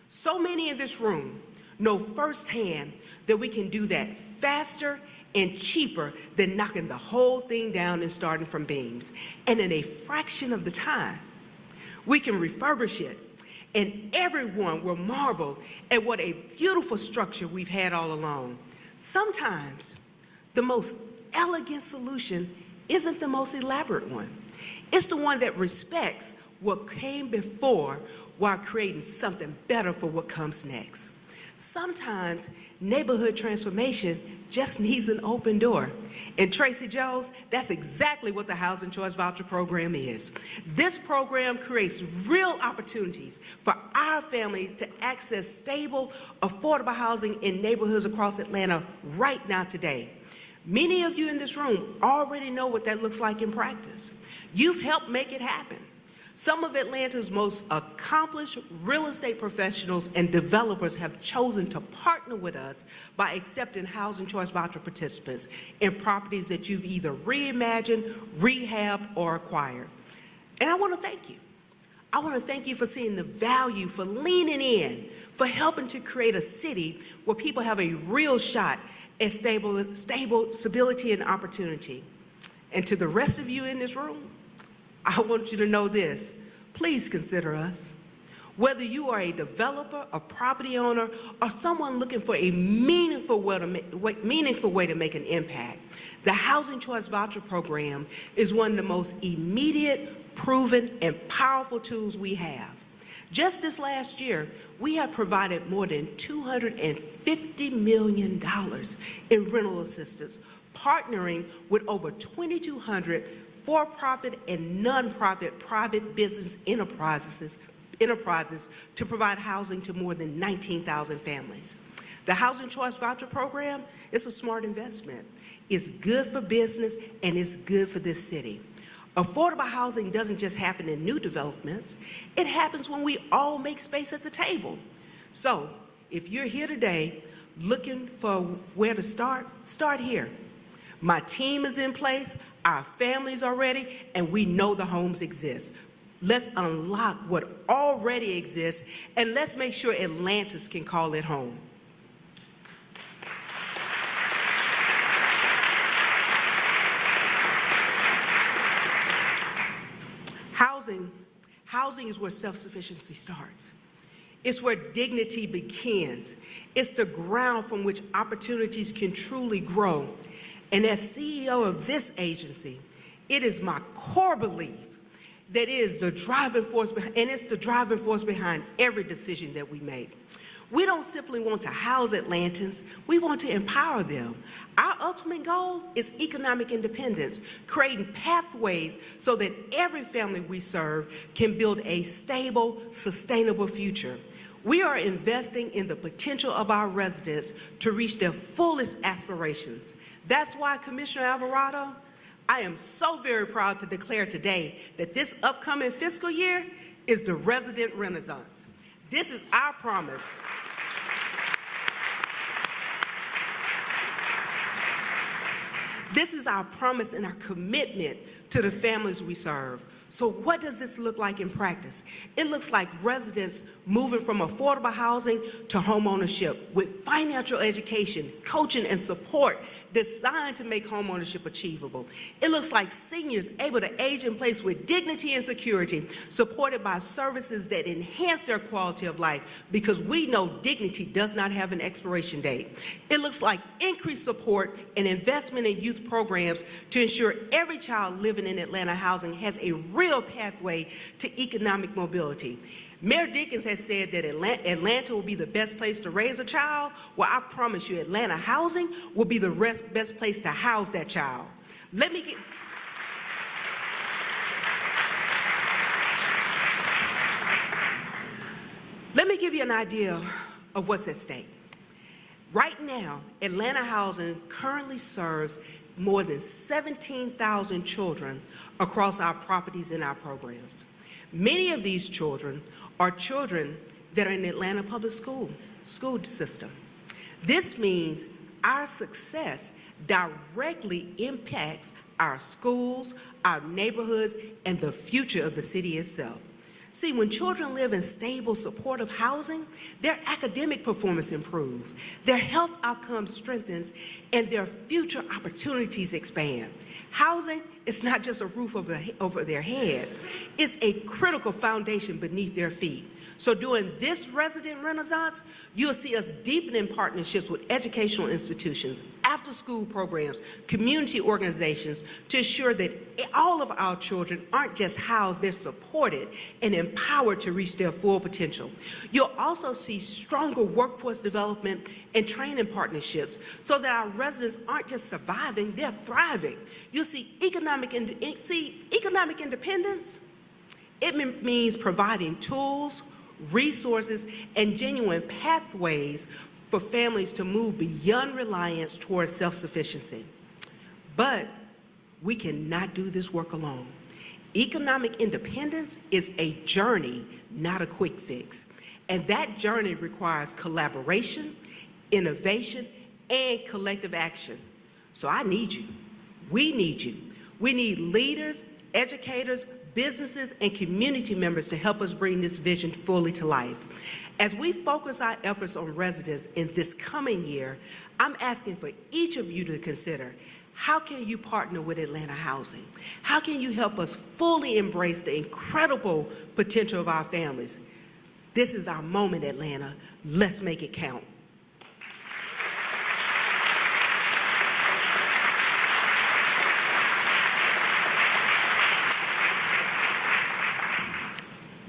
So many in this room know firsthand that we can do that faster and cheaper than knocking the whole thing down and starting from beams. And in a fraction of the time, we can refurbish it, and everyone will marvel at what a beautiful structure we've had all along. Sometimes the most elegant solution isn't the most elaborate one. It's the one that respects what came before while creating something better for what comes next. Sometimes neighborhood transformation just needs an open door. And Tracy Jones, that's exactly what the Housing Choice Voucher Program is. This program creates real opportunities for our families to access stable, affordable housing in neighborhoods across Atlanta right now today. Many of you in this room already know what that looks like in practice. You've helped make it happen. Some of Atlanta's most accomplished real estate professionals and developers have chosen to partner with us by accepting housing choice voucher participants in properties that you've either reimagined, rehabbed, or acquired. And I want to thank you. I want to thank you for seeing the value, for leaning in, for helping to create a city where people have a real shot at stability and opportunity. And to the rest of you in this room, I want you to know this. Please consider us. Whether you are a developer, a property owner, or someone looking for a meaningful way to make an impact, the Housing Choice Voucher Program is one of the most immediate, proven, and powerful tools we have. Just this last year, we have provided more than $250 million in rental assistance, partnering with over 2,200 for-profit and nonprofit private business enterprises to provide housing to more than 19,000 families. The Housing Choice Voucher Program is a smart investment. It's good for business and it's good for this city. Affordable housing doesn't just happen in new developments. It happens when we all make space at the table. So if you're here today looking for where to start here. My team is in place, our families are ready, and we know the homes exist. Let's unlock what already exists, and let's make sure Atlantans can call it home. Housing is where self-sufficiency starts. It's where dignity begins. It's the ground from which opportunities can truly grow. And as CEO of this agency, it is my core belief that is the driving force, and it's the driving force behind every decision that we make. We don't simply want to house Atlantans, we want to empower them. Our ultimate goal is economic independence, creating pathways so that every family we serve can build a stable, sustainable future. We are investing in the potential of our residents to reach their fullest aspirations. That's why, Commissioner Alvarado, I am so very proud to declare today that this upcoming fiscal year is the Resident Renaissance. This is our promise. This is our promise and our commitment to the families we serve. So what does this look like in practice? It looks like residents moving from affordable housing to home ownership with financial education, coaching, and support designed to make home ownership achievable. It looks like seniors able to age in place with dignity and security, supported by services that enhance their quality of life, because we know dignity does not have an expiration date. It looks like increased support and investment in youth programs to ensure every child living in Atlanta housing has a real pathway to economic mobility. Mayor Dickens has said that Atlanta will be the best place to raise a child. Well, I promise you, Atlanta housing will be the best place to house that child. Let me give you an idea of what's at stake. Right now, Atlanta housing currently serves more than 17,000 children across our properties and our programs. Many of these children are children that are in the Atlanta public school system. This means our success directly impacts our schools, our neighborhoods, and the future of the city itself. See, when children live in stable, supportive housing, their academic performance improves, their health outcomes strengthens, and their future opportunities expand. Housing is not just a roof over their head. It's a critical foundation beneath their feet. So during this resident renaissance, you'll see us deepening partnerships with educational institutions, after-school programs, community organizations to ensure that all of our children aren't just housed, they're supported and empowered to reach their full potential. You'll also see stronger workforce development and training partnerships so that our residents aren't just surviving, they're thriving. You'll see economic independence. It means providing tools, resources, and genuine pathways for families to move beyond reliance towards self-sufficiency. But we cannot do this work alone. Economic independence is a journey, not a quick fix. And that journey requires collaboration, innovation, and collective action. So I need you. We need you. We need leaders, educators, businesses, and community members to help us bring this vision fully to life. As we focus our efforts on residents in this coming year, I'm asking for each of you to consider, how can you partner with Atlanta Housing? How can you help us fully embrace the incredible potential of our families? This is our moment, Atlanta. Let's make it count.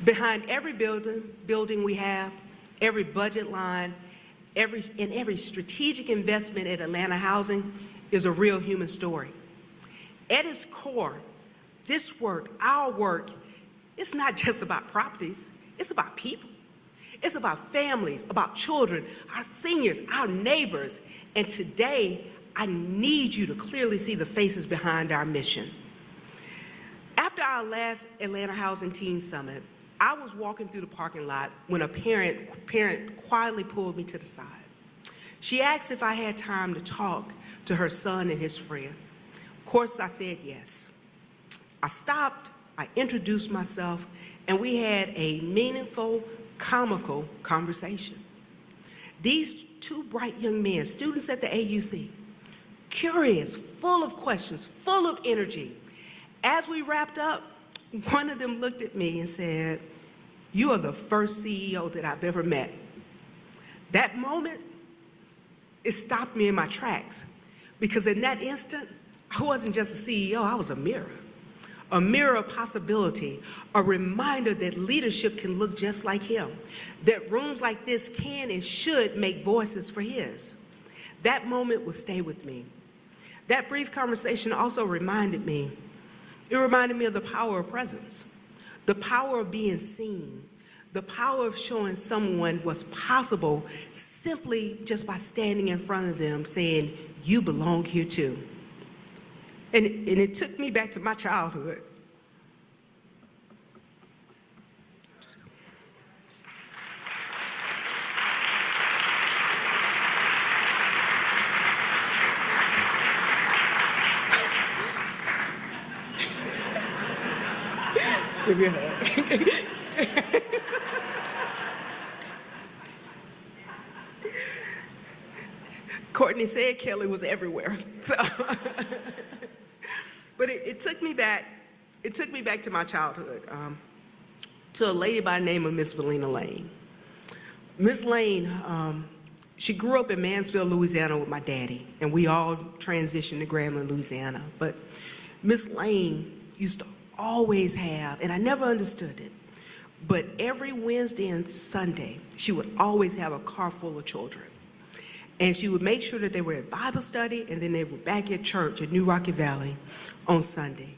Behind every building we have, every budget line, every strategic investment at Atlanta Housing is a real human story. At its core, this work, our work, it's not just about properties, it's about people. It's about families, about children, our seniors, our neighbors. And today, I need you to clearly see the faces behind our mission. After our last Atlanta Housing Teen Summit, I was walking through the parking lot when a parent quietly pulled me to the side. She asked if I had time to talk to her son and his friend. Of course, I said yes. I stopped, I introduced myself, and we had a meaningful, comical conversation. These two bright young men, students at the AUC, curious, full of questions, full of energy. As we wrapped up, one of them looked at me and said, "You are the first CEO that I've ever met." That moment, it stopped me in my tracks, because in that instant, I wasn't just a CEO, I was a mirror of possibility, a reminder that leadership can look just like him, that rooms like this can and should make voices for his. That moment will stay with me. That brief conversation also reminded me of the power of presence, the power of being seen, the power of showing someone what's possible simply just by standing in front of them saying, "You belong here too." And it took me back to my childhood. Give me a hug. Courtney said Kelly was everywhere. So, but it took me back to my childhood, to a lady by the name of Miss Valina Lane. Miss Lane, she grew up in Mansfield, Louisiana with my daddy, and we all transitioned to Grambling, Louisiana. But Miss Lane used to always have, and I never understood it, but every Wednesday and Sunday, she would always have a car full of children. And she would make sure that they were at Bible study, and then they were back at church at New Rocky Valley on Sunday.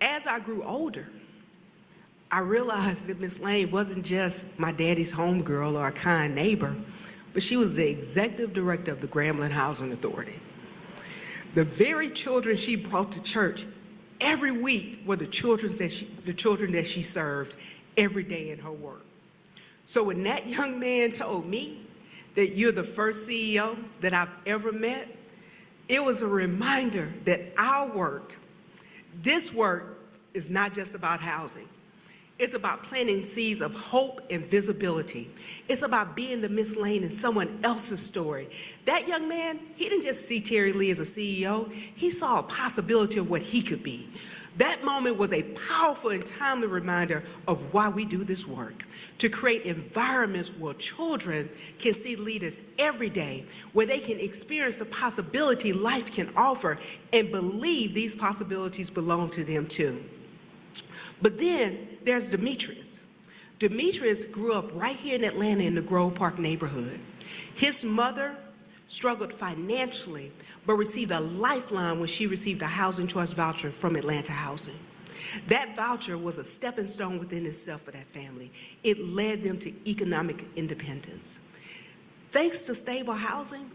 As I grew older, I realized that Miss Lane wasn't just my daddy's homegirl or a kind neighbor, but she was the executive director of the Grambling Housing Authority. The very children she brought to church every week were the children that she served every day in her work. So when that young man told me that you're the first CEO that I've ever met, it was a reminder that our work, this work, is not just about housing. It's about planting seeds of hope and visibility. It's about being the Miss Lane in someone else's story. That young man, he didn't just see Terry Lee as a CEO, he saw a possibility of what he could be. That moment was a powerful and timely reminder of why we do this work, to create environments where children can see leaders every day, where they can experience the possibility life can offer and believe these possibilities belong to them too. But then there's Demetrius. Demetrius grew up right here in Atlanta in the Grove Park neighborhood. His mother struggled financially, but received a lifeline when she received a housing choice voucher from Atlanta Housing. That voucher was a stepping stone within itself for that family. It led them to economic independence. Thanks to stable housing,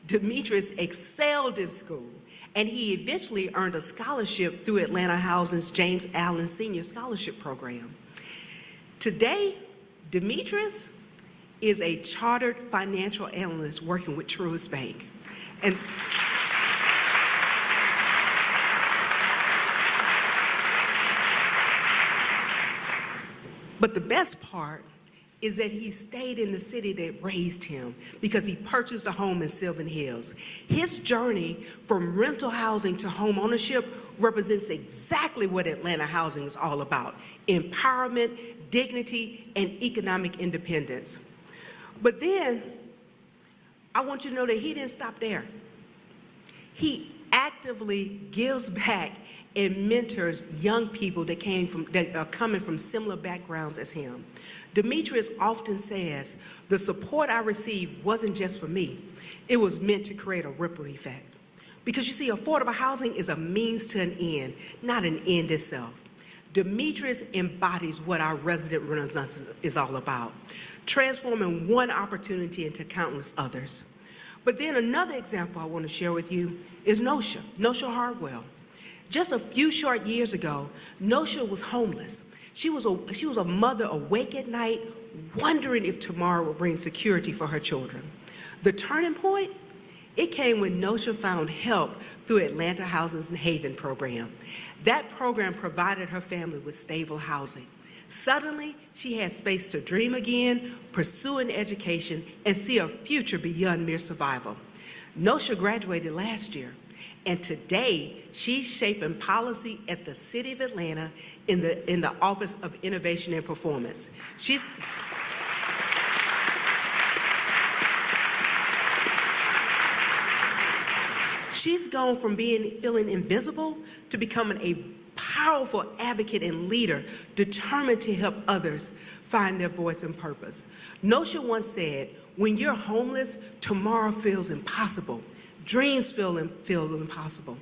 Demetrius excelled in school, and he eventually earned a scholarship through Atlanta Housing's James Allen Senior Scholarship Program. Today, Demetrius is a chartered financial analyst working with Truist Bank. And but the best part is that he stayed in the city that raised him because he purchased a home in Sylvan Hills. His journey from rental housing to home ownership represents exactly what Atlanta housing is all about: empowerment, dignity, and economic independence. But then, I want you to know that he didn't stop there. He actively gives back and mentors young people that are coming from similar backgrounds as him. Demetrius often says, the support I received wasn't just for me, it was meant to create a ripple effect. Because you see, affordable housing is a means to an end, not an end itself. Demetrius embodies what our resident renaissance is all about, transforming one opportunity into countless others. But then another example I want to share with you is Nosha Hartwell. Just a few short years ago, Nosha was homeless. She was a mother awake at night, wondering if tomorrow would bring security for her children. The turning point? It came when Nosha found help through Atlanta Housing's Haven program. That program provided her family with stable housing. Suddenly, she had space to dream again, pursue an education, and see a future beyond mere survival. Nosha graduated last year, and today she's shaping policy at the City of Atlanta in the Office of Innovation and Performance. She's gone from feeling invisible to becoming a powerful advocate and leader determined to help others find their voice and purpose. Nosha once said, when you're homeless, tomorrow feels impossible. Dreams feel impossible.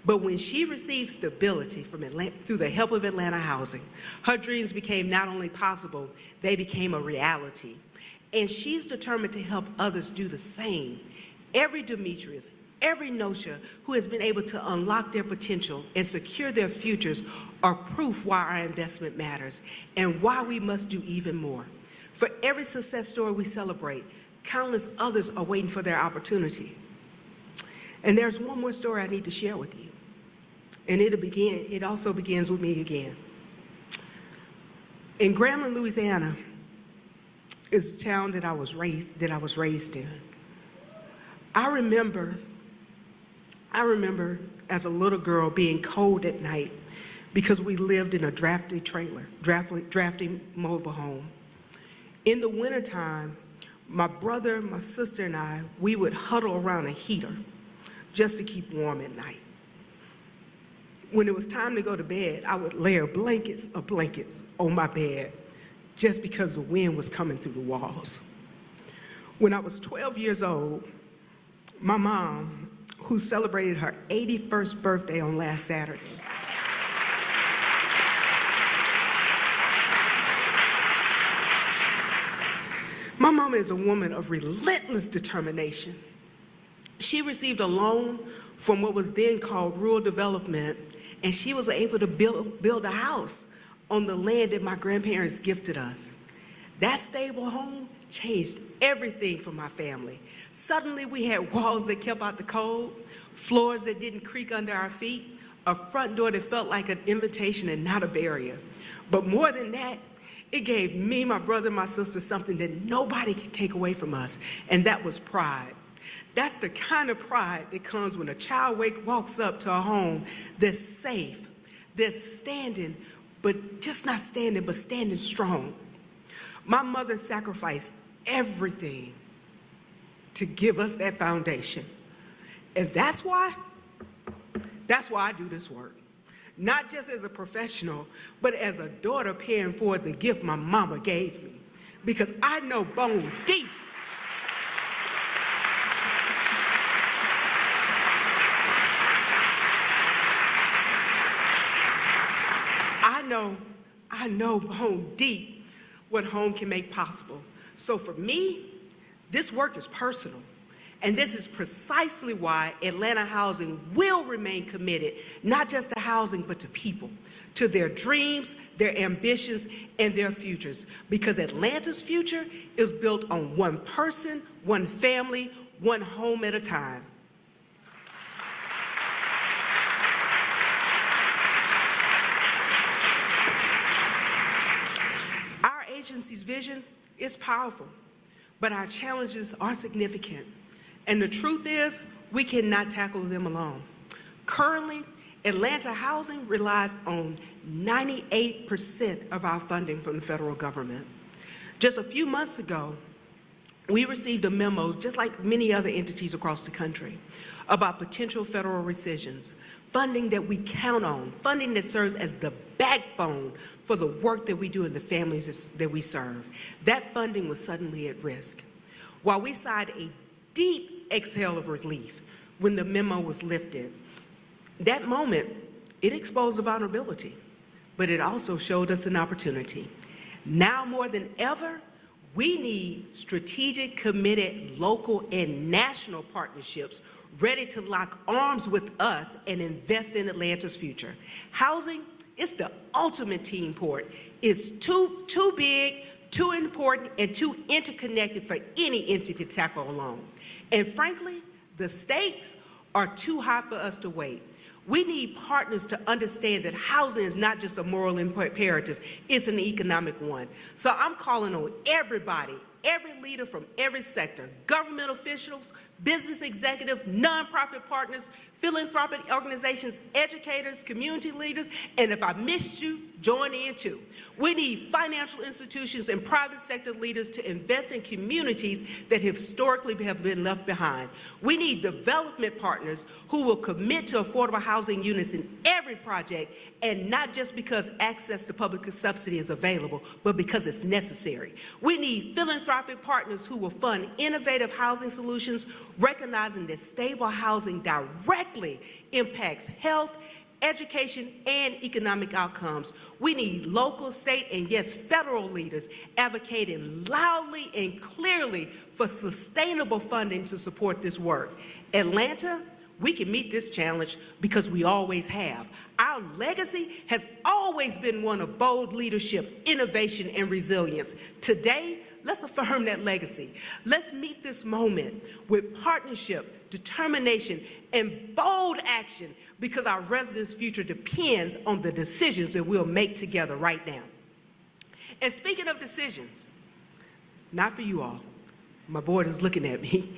But when she received stability through the help of Atlanta Housing, her dreams became not only possible, they became a reality. And she's determined to help others do the same. Every Demetrius, every Nosha who has been able to unlock their potential and secure their futures are proof why our investment matters and why we must do even more. For every success story we celebrate, countless others are waiting for their opportunity. And there's one more story I need to share with you. And it also begins with me again. In Grambling, Louisiana, is the town that I was raised in. I remember as a little girl being cold at night because we lived in a drafty mobile home. In the wintertime, my brother, my sister, and I, we would huddle around a heater just to keep warm at night. When it was time to go to bed, I would layer blankets of blankets on my bed just because the wind was coming through the walls. When I was 12 years old, my mom, who celebrated her 81st birthday on last Saturday, my mama is a woman of relentless determination. She received a loan from what was then called rural development, and she was able to build a house on the land that my grandparents gifted us. That stable home changed everything for my family. Suddenly we had walls that kept out the cold, floors that didn't creak under our feet, a front door that felt like an invitation and not a barrier. But more than that, it gave me, my brother, and my sister something that nobody could take away from us, and that was pride. That's the kind of pride that comes when a child walks up to a home that's safe, that's standing, but just not standing, but standing strong. My mother sacrificed everything to give us that foundation. And that's why I do this work. Not just as a professional, but as a daughter paying forward the gift my mama gave me. Because I know bone deep I know bone deep what home can make possible. So for me, this work is personal, And this is precisely why Atlanta Housing will remain committed, not just to housing, but to people, to their dreams, their ambitions, and their futures. Because Atlanta's future is built on one person, one family, one home at a time. Our agency's vision is powerful, but our challenges are significant. And the truth is, we cannot tackle them alone. Currently, Atlanta Housing relies on 98% of our funding from the federal government. Just a few months ago, we received a memo, just like many other entities across the country, about potential federal rescissions, funding that we count on, funding that serves as the backbone for the work that we do in the families that we serve. That funding was suddenly at risk. While we sighed a deep exhale of relief when the memo was lifted, that moment, it exposed a vulnerability, but it also showed us an opportunity. Now more than ever, we need strategic, committed local and national partnerships ready to lock arms with us and invest in Atlanta's future. Housing is the ultimate team sport. It's too big, too important, and too interconnected for any entity to tackle alone. And frankly, the stakes are too high for us to wait. We need partners to understand that housing is not just a moral imperative, it's an economic one. So I'm calling on everybody, every leader from every sector, government officials, business executives, nonprofit partners, philanthropic organizations, educators, community leaders, and if I missed you, join in too. We need financial institutions and private sector leaders to invest in communities that historically have been left behind. We need development partners who will commit to affordable housing units in every project, and not just because access to public subsidy is available, but because it's necessary. We need philanthropic partners who will fund innovative housing solutions, recognizing that stable housing directly impacts health, education, and economic outcomes. We need local, state, and yes, federal leaders advocating loudly and clearly for sustainable funding to support this work. Atlanta, we can meet this challenge because we always have. Our legacy has always been one of bold leadership, innovation, and resilience. Today, let's affirm that legacy. Let's meet this moment with partnership, determination, and bold action, because our residents' future depends on the decisions that we'll make together right now. And speaking of decisions, not for you all, my board is looking at me.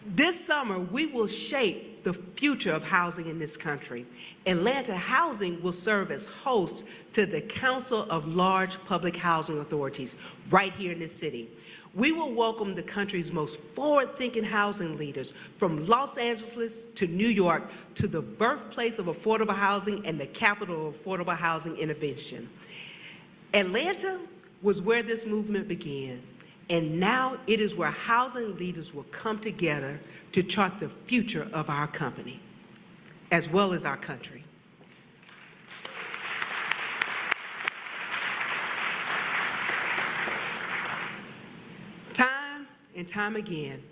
This summer, we will shape the future of housing in this country. Atlanta Housing will serve as host to the Council of Large Public Housing Authorities right here in this city. We will welcome the country's most forward-thinking housing leaders, from Los Angeles to New York, to the birthplace of affordable housing and the capital of affordable housing innovation. Atlanta was where this movement began, and now it is where housing leaders will come together to chart the future of our company, as well as our country. And time again,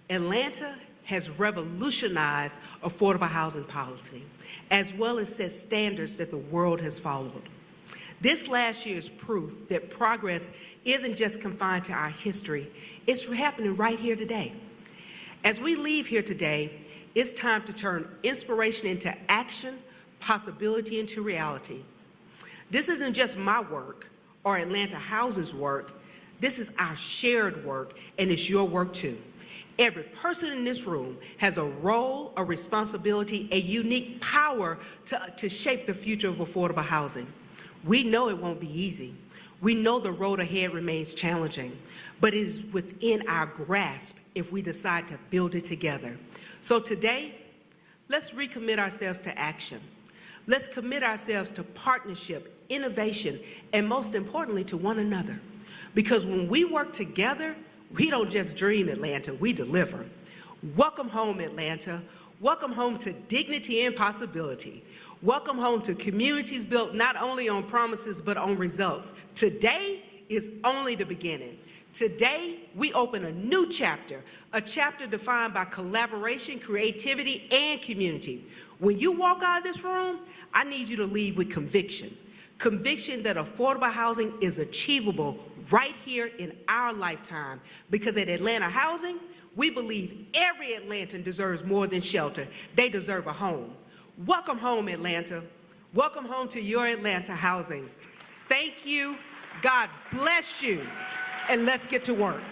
Atlanta has revolutionized affordable housing policy, as well as set standards that the world has followed. This last year is proof that progress isn't just confined to our history, it's happening right here today. As we leave here today, it's time to turn inspiration into action, possibility into reality. This isn't just my work or Atlanta Housing's work. This is our shared work, and it's your work too. Every person in this room has a role, a responsibility, a unique power to shape the future of affordable housing. We know it won't be easy. We know the road ahead remains challenging, but it is within our grasp if we decide to build it together. So today, let's recommit ourselves to action. Let's commit ourselves to partnership, innovation, and most importantly, to one another. Because when we work together, we don't just dream Atlanta, we deliver. Welcome home, Atlanta. Welcome home to dignity and possibility. Welcome home to communities built not only on promises, but on results. Today is only the beginning. Today, we open a new chapter, a chapter defined by collaboration, creativity, and community. When you walk out of this room, I need you to leave with conviction. Conviction that affordable housing is achievable right here in our lifetime. Because at Atlanta Housing, we believe every Atlantan deserves more than shelter. They deserve a home. Welcome home, Atlanta. Welcome home to your Atlanta Housing. Thank you. God bless you. And let's get to work.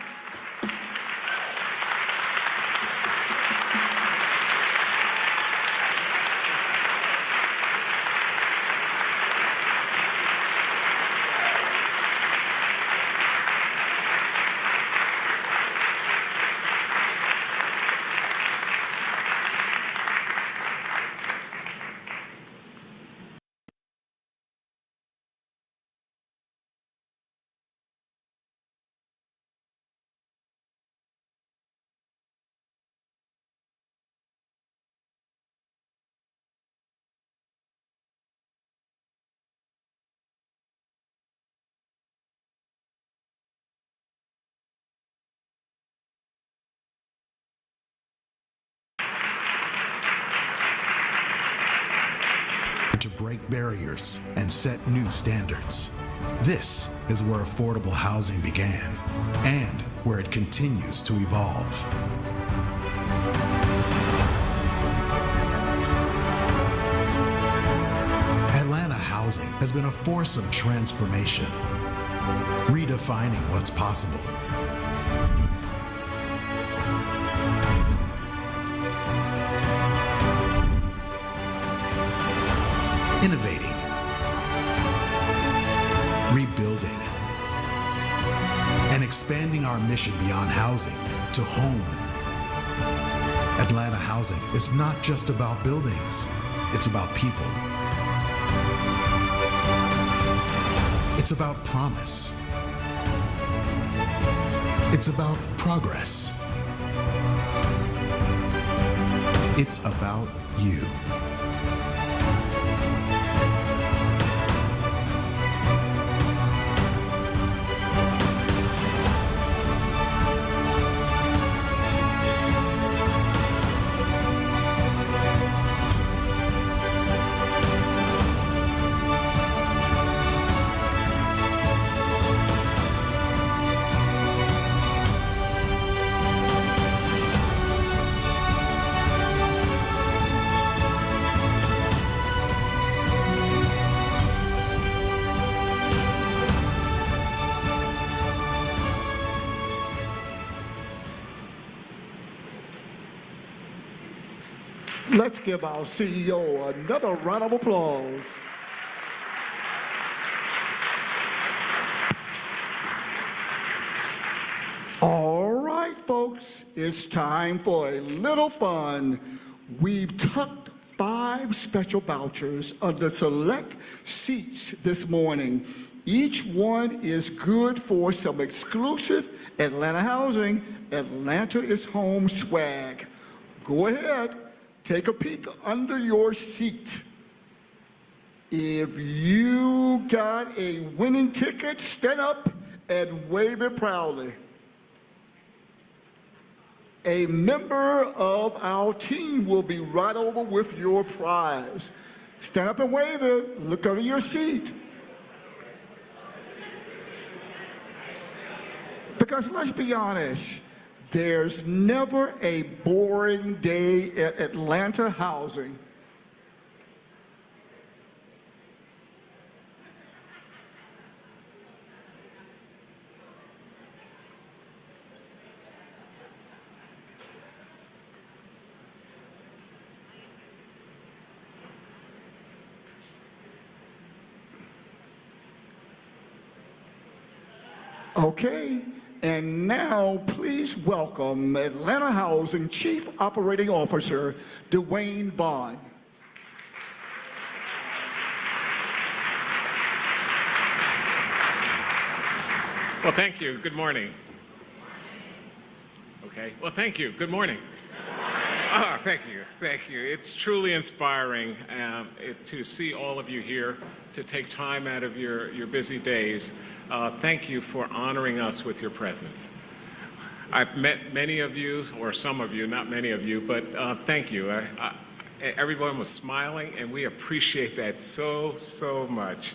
To break barriers and set new standards. This is where affordable housing began and where it continues to evolve. Atlanta Housing has been a force of transformation, redefining what's possible. Innovating, rebuilding, and expanding our mission beyond housing to home. Atlanta Housing is not just about buildings, it's about people. It's about promise. It's about progress. It's about you. Let's give our CEO another round of applause. All right, folks, it's time for a little fun. We've tucked 5 special vouchers under select seats this morning. Each one is good for some exclusive Atlanta Housing, Atlanta is Home swag. Go ahead. Take a peek under your seat. If you got a winning ticket, stand up and wave it proudly. A member of our team will be right over with your prize. Stand up and wave it. Look under your seat. Because let's be honest, there's never a boring day at Atlanta Housing. Okay. And now, please welcome Atlanta Housing Chief Operating Officer, Dwayne Vaughn. Well, thank you. Good morning. Okay. Well, thank you. Good morning. Thank you. Thank you. It's truly inspiring to see all of you here to take time out of your busy days. Thank you for honoring us with your presence. I've met many of you, or some of you, not many of you, but thank you. Everyone was smiling, and we appreciate that so much.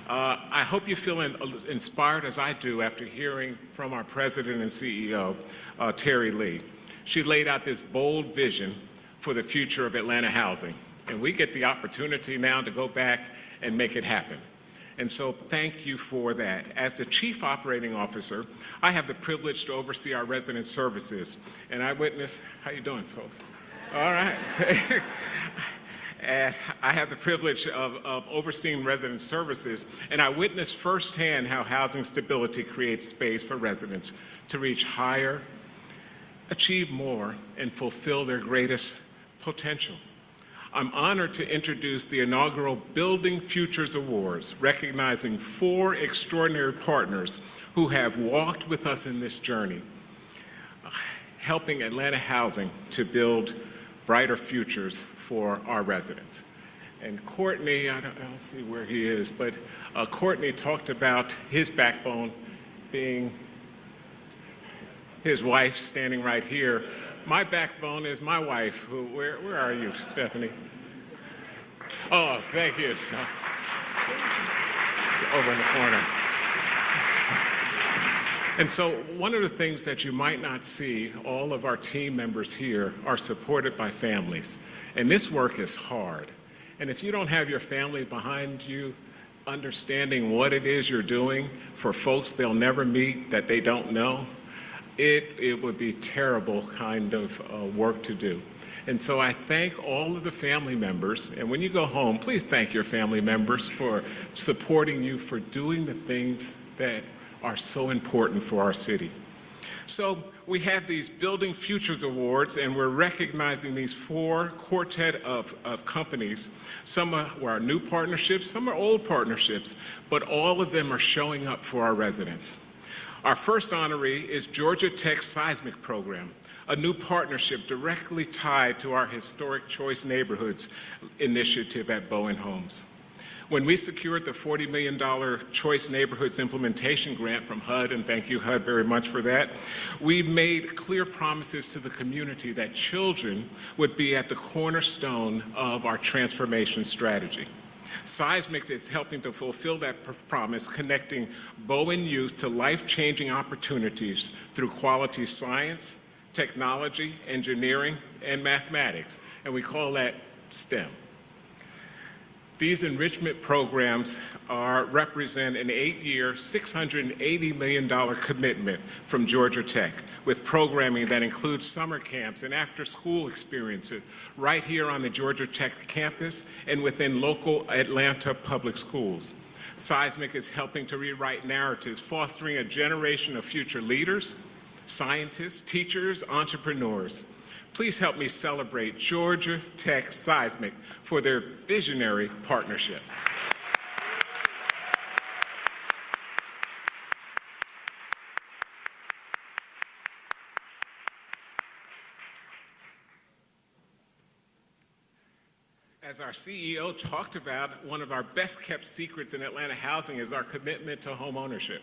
I hope you feel inspired as I do after hearing from our president and CEO, Terry Lee. She laid out this bold vision for the future of Atlanta housing, and we get the opportunity now to go back and make it happen. And so thank you for that. As the Chief Operating Officer, I have the privilege to oversee our resident services, and I witness, how you doing, folks? All right. And I have the privilege of overseeing resident services, and I witnessed firsthand how housing stability creates space for residents to reach higher, achieve more, and fulfill their greatest potential. I'm honored to introduce the inaugural Building Futures Awards, recognizing 4 extraordinary partners who have walked with us in this journey, helping Atlanta housing to build brighter futures for our residents. And Courtney, I don't see where he is, but Courtney talked about his backbone being his wife standing right here. My backbone is my wife, who, where are you, Stephanie? Oh, thank you. So, over in the corner. And so one of the things that you might not see, all of our team members here are supported by families. And this work is hard. And if you don't have your family behind you, understanding what it is you're doing for folks they'll never meet that they don't know, it would be terrible kind of work to do. And so I thank all of the family members, and when you go home, please thank your family members for supporting you, for doing the things that are so important for our city. So we have these Building Futures Awards, and we're recognizing these 4 quartet of companies. Some are new partnerships, some are old partnerships, but all of them are showing up for our residents. Our first honoree is Georgia Tech's Seismic Program, a new partnership directly tied to our Historic Choice Neighborhoods initiative at Bowen Homes. When we secured the $40 million Choice Neighborhoods Implementation Grant from HUD, and thank you, HUD, very much for that, we made clear promises to the community that children would be at the cornerstone of our transformation strategy. Seismic is helping to fulfill that promise, connecting Bowen youth to life-changing opportunities through quality science, technology, engineering, and mathematics, and we call that STEM. These enrichment programs represent an 8-year, $680 million commitment from Georgia Tech, with programming that includes summer camps and after-school experiences right here on the Georgia Tech campus and within local Atlanta public schools. Seismic is helping to rewrite narratives, fostering a generation of future leaders, scientists, teachers, entrepreneurs. Please help me celebrate Georgia Tech Seismic for their visionary partnership. As our CEO talked about, one of our best kept secrets in Atlanta housing is our commitment to home ownership.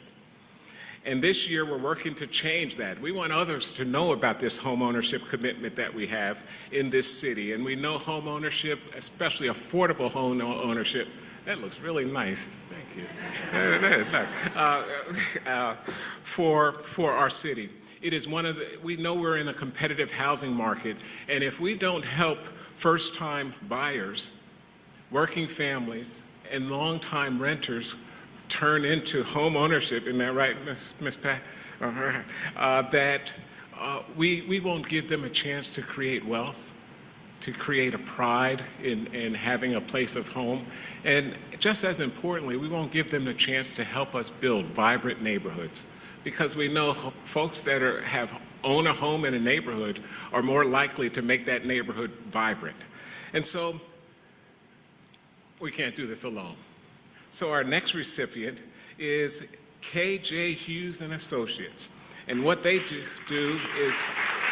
And this year we're working to change that. We want others to know about this home ownership commitment that we have in this city. And we know home ownership, especially affordable home ownership, that looks really nice. Thank you. That is nice. For our city. It is one of the, we know we're in a competitive housing market, and if we don't help first-time buyers, working families, and long-time renters turn into home ownership, isn't that right, Ms. Pat? We won't give them a chance to create wealth, to create a pride in having a place of home, and just as importantly, we won't give them the chance to help us build vibrant neighborhoods, because we know folks that own a home in a neighborhood are more likely to make that neighborhood vibrant. And so we can't do this alone. So our next recipient is KJ Hughes and Associates. And what they do is,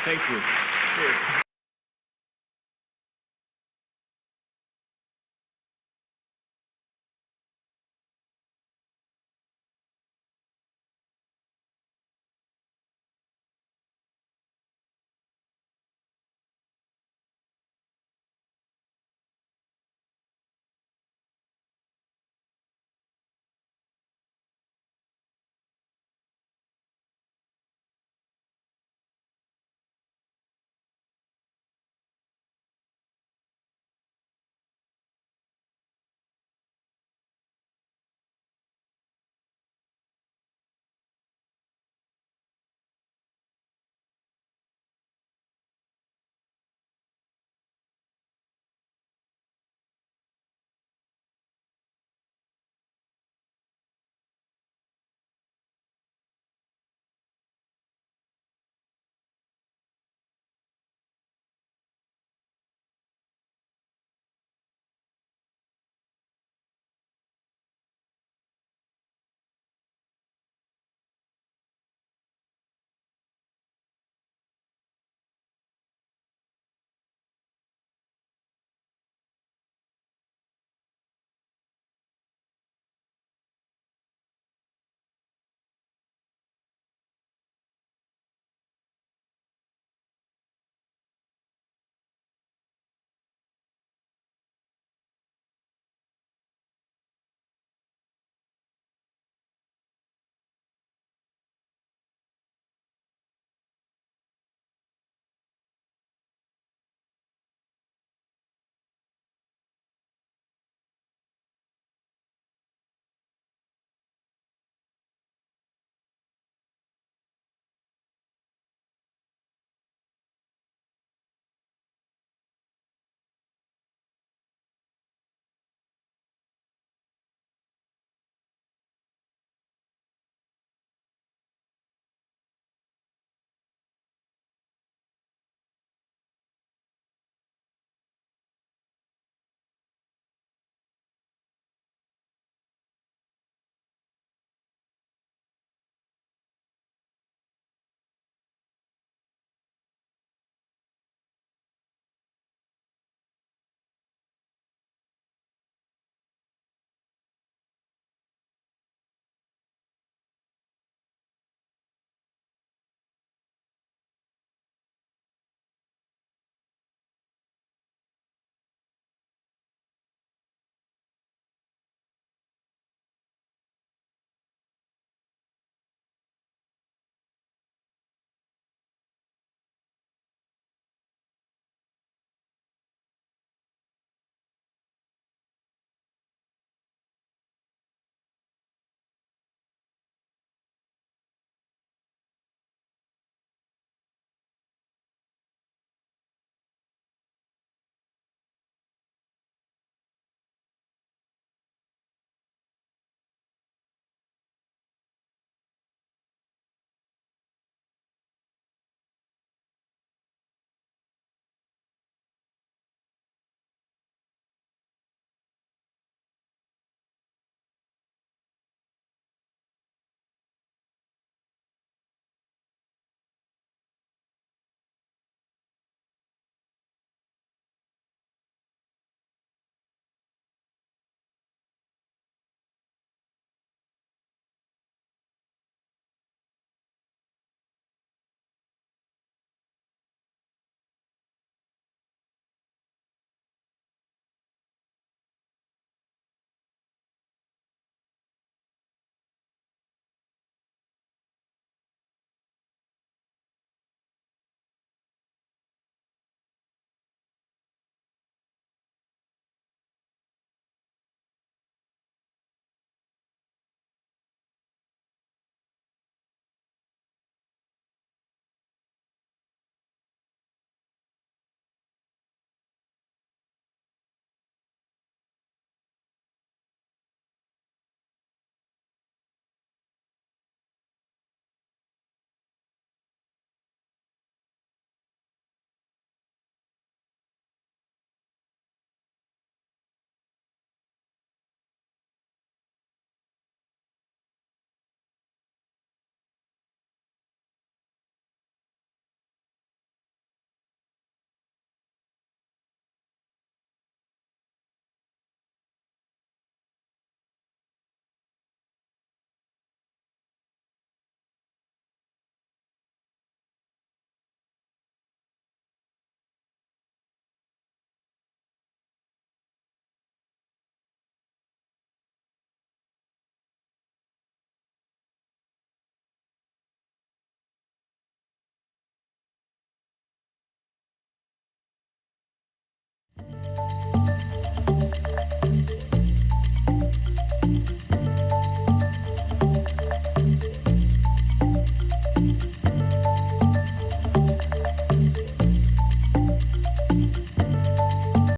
thank you.